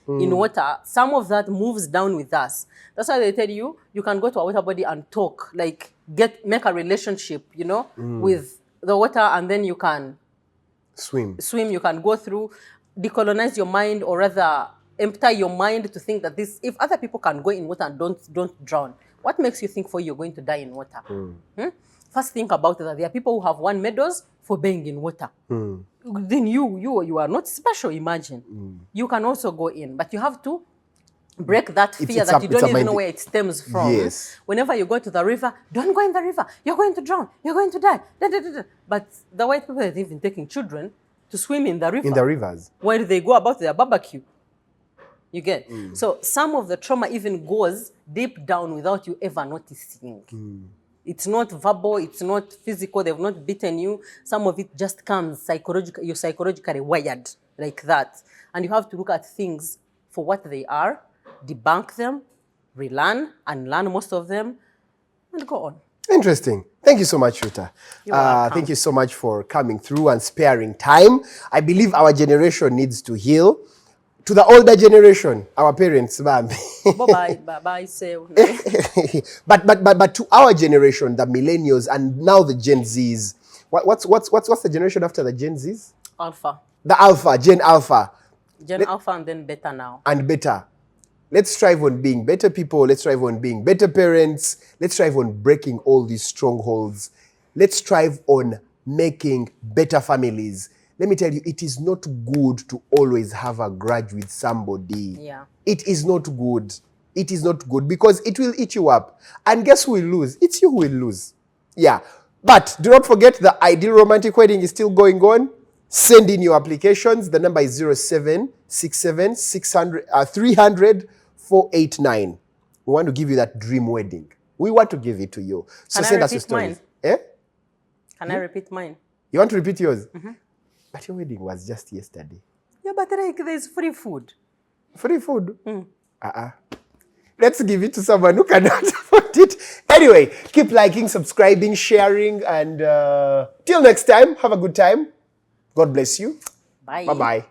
in water. Some of that moves down with us. That's why they tell you, you can go to a water body and talk, like make a relationship, with the water, and then you can swim. You can go through, decolonize your mind, or rather empty your mind to think that if other people can go in water and don't drown, what makes you think you're going to die in water? First think about that. There are people who have won medals for being in water. Then you are not special, imagine. You can also go in, but you have to break that fear that you don't even know where it stems from. Yes. Whenever you go to the river, don't go in the river. You're going to drown. You're going to die. But the white people are even taking children to swim in the river. In the rivers. While they go about their barbecue. You get? So some of the trauma even goes deep down without you ever noticing. It's not verbal, it's not physical, they've not beaten you. Some of it just comes psychological. You're psychologically wired like that. And you have to look at things for what they are, debunk them, relearn, and learn most of them, and go on. Interesting. Thank you so much, Ruta. Thank you so much for coming through and sparing time. I believe our generation needs to heal. To the older generation, our parents, bye. Say. But to our generation, the millennials and now the Gen Zs, what's the generation after the Gen Zs? Alpha. The Alpha, Gen Alpha. Alpha and then Beta now. And Beta. Let's strive on being better people. Let's strive on being better parents. Let's strive on breaking all these strongholds. Let's strive on making better families. Let me tell you, it is not good to always have a grudge with somebody. Yeah. It is not good. It is not good because it will eat you up. And guess who will lose? It's you who will lose. Yeah. But do not forget the Ideal Romantic Wedding is still going on. Send in your applications. The number is 0767 300 489. We want to give you that dream wedding. We want to give it to you. So send us your stories. Mine? Can I repeat mine? You want to repeat yours? But your wedding was just yesterday. Yeah, but there's free food. Free food? Let's give it to someone who cannot afford it. Anyway, keep liking, subscribing, sharing, and till next time, have a good time. God bless you. Bye. Bye-bye.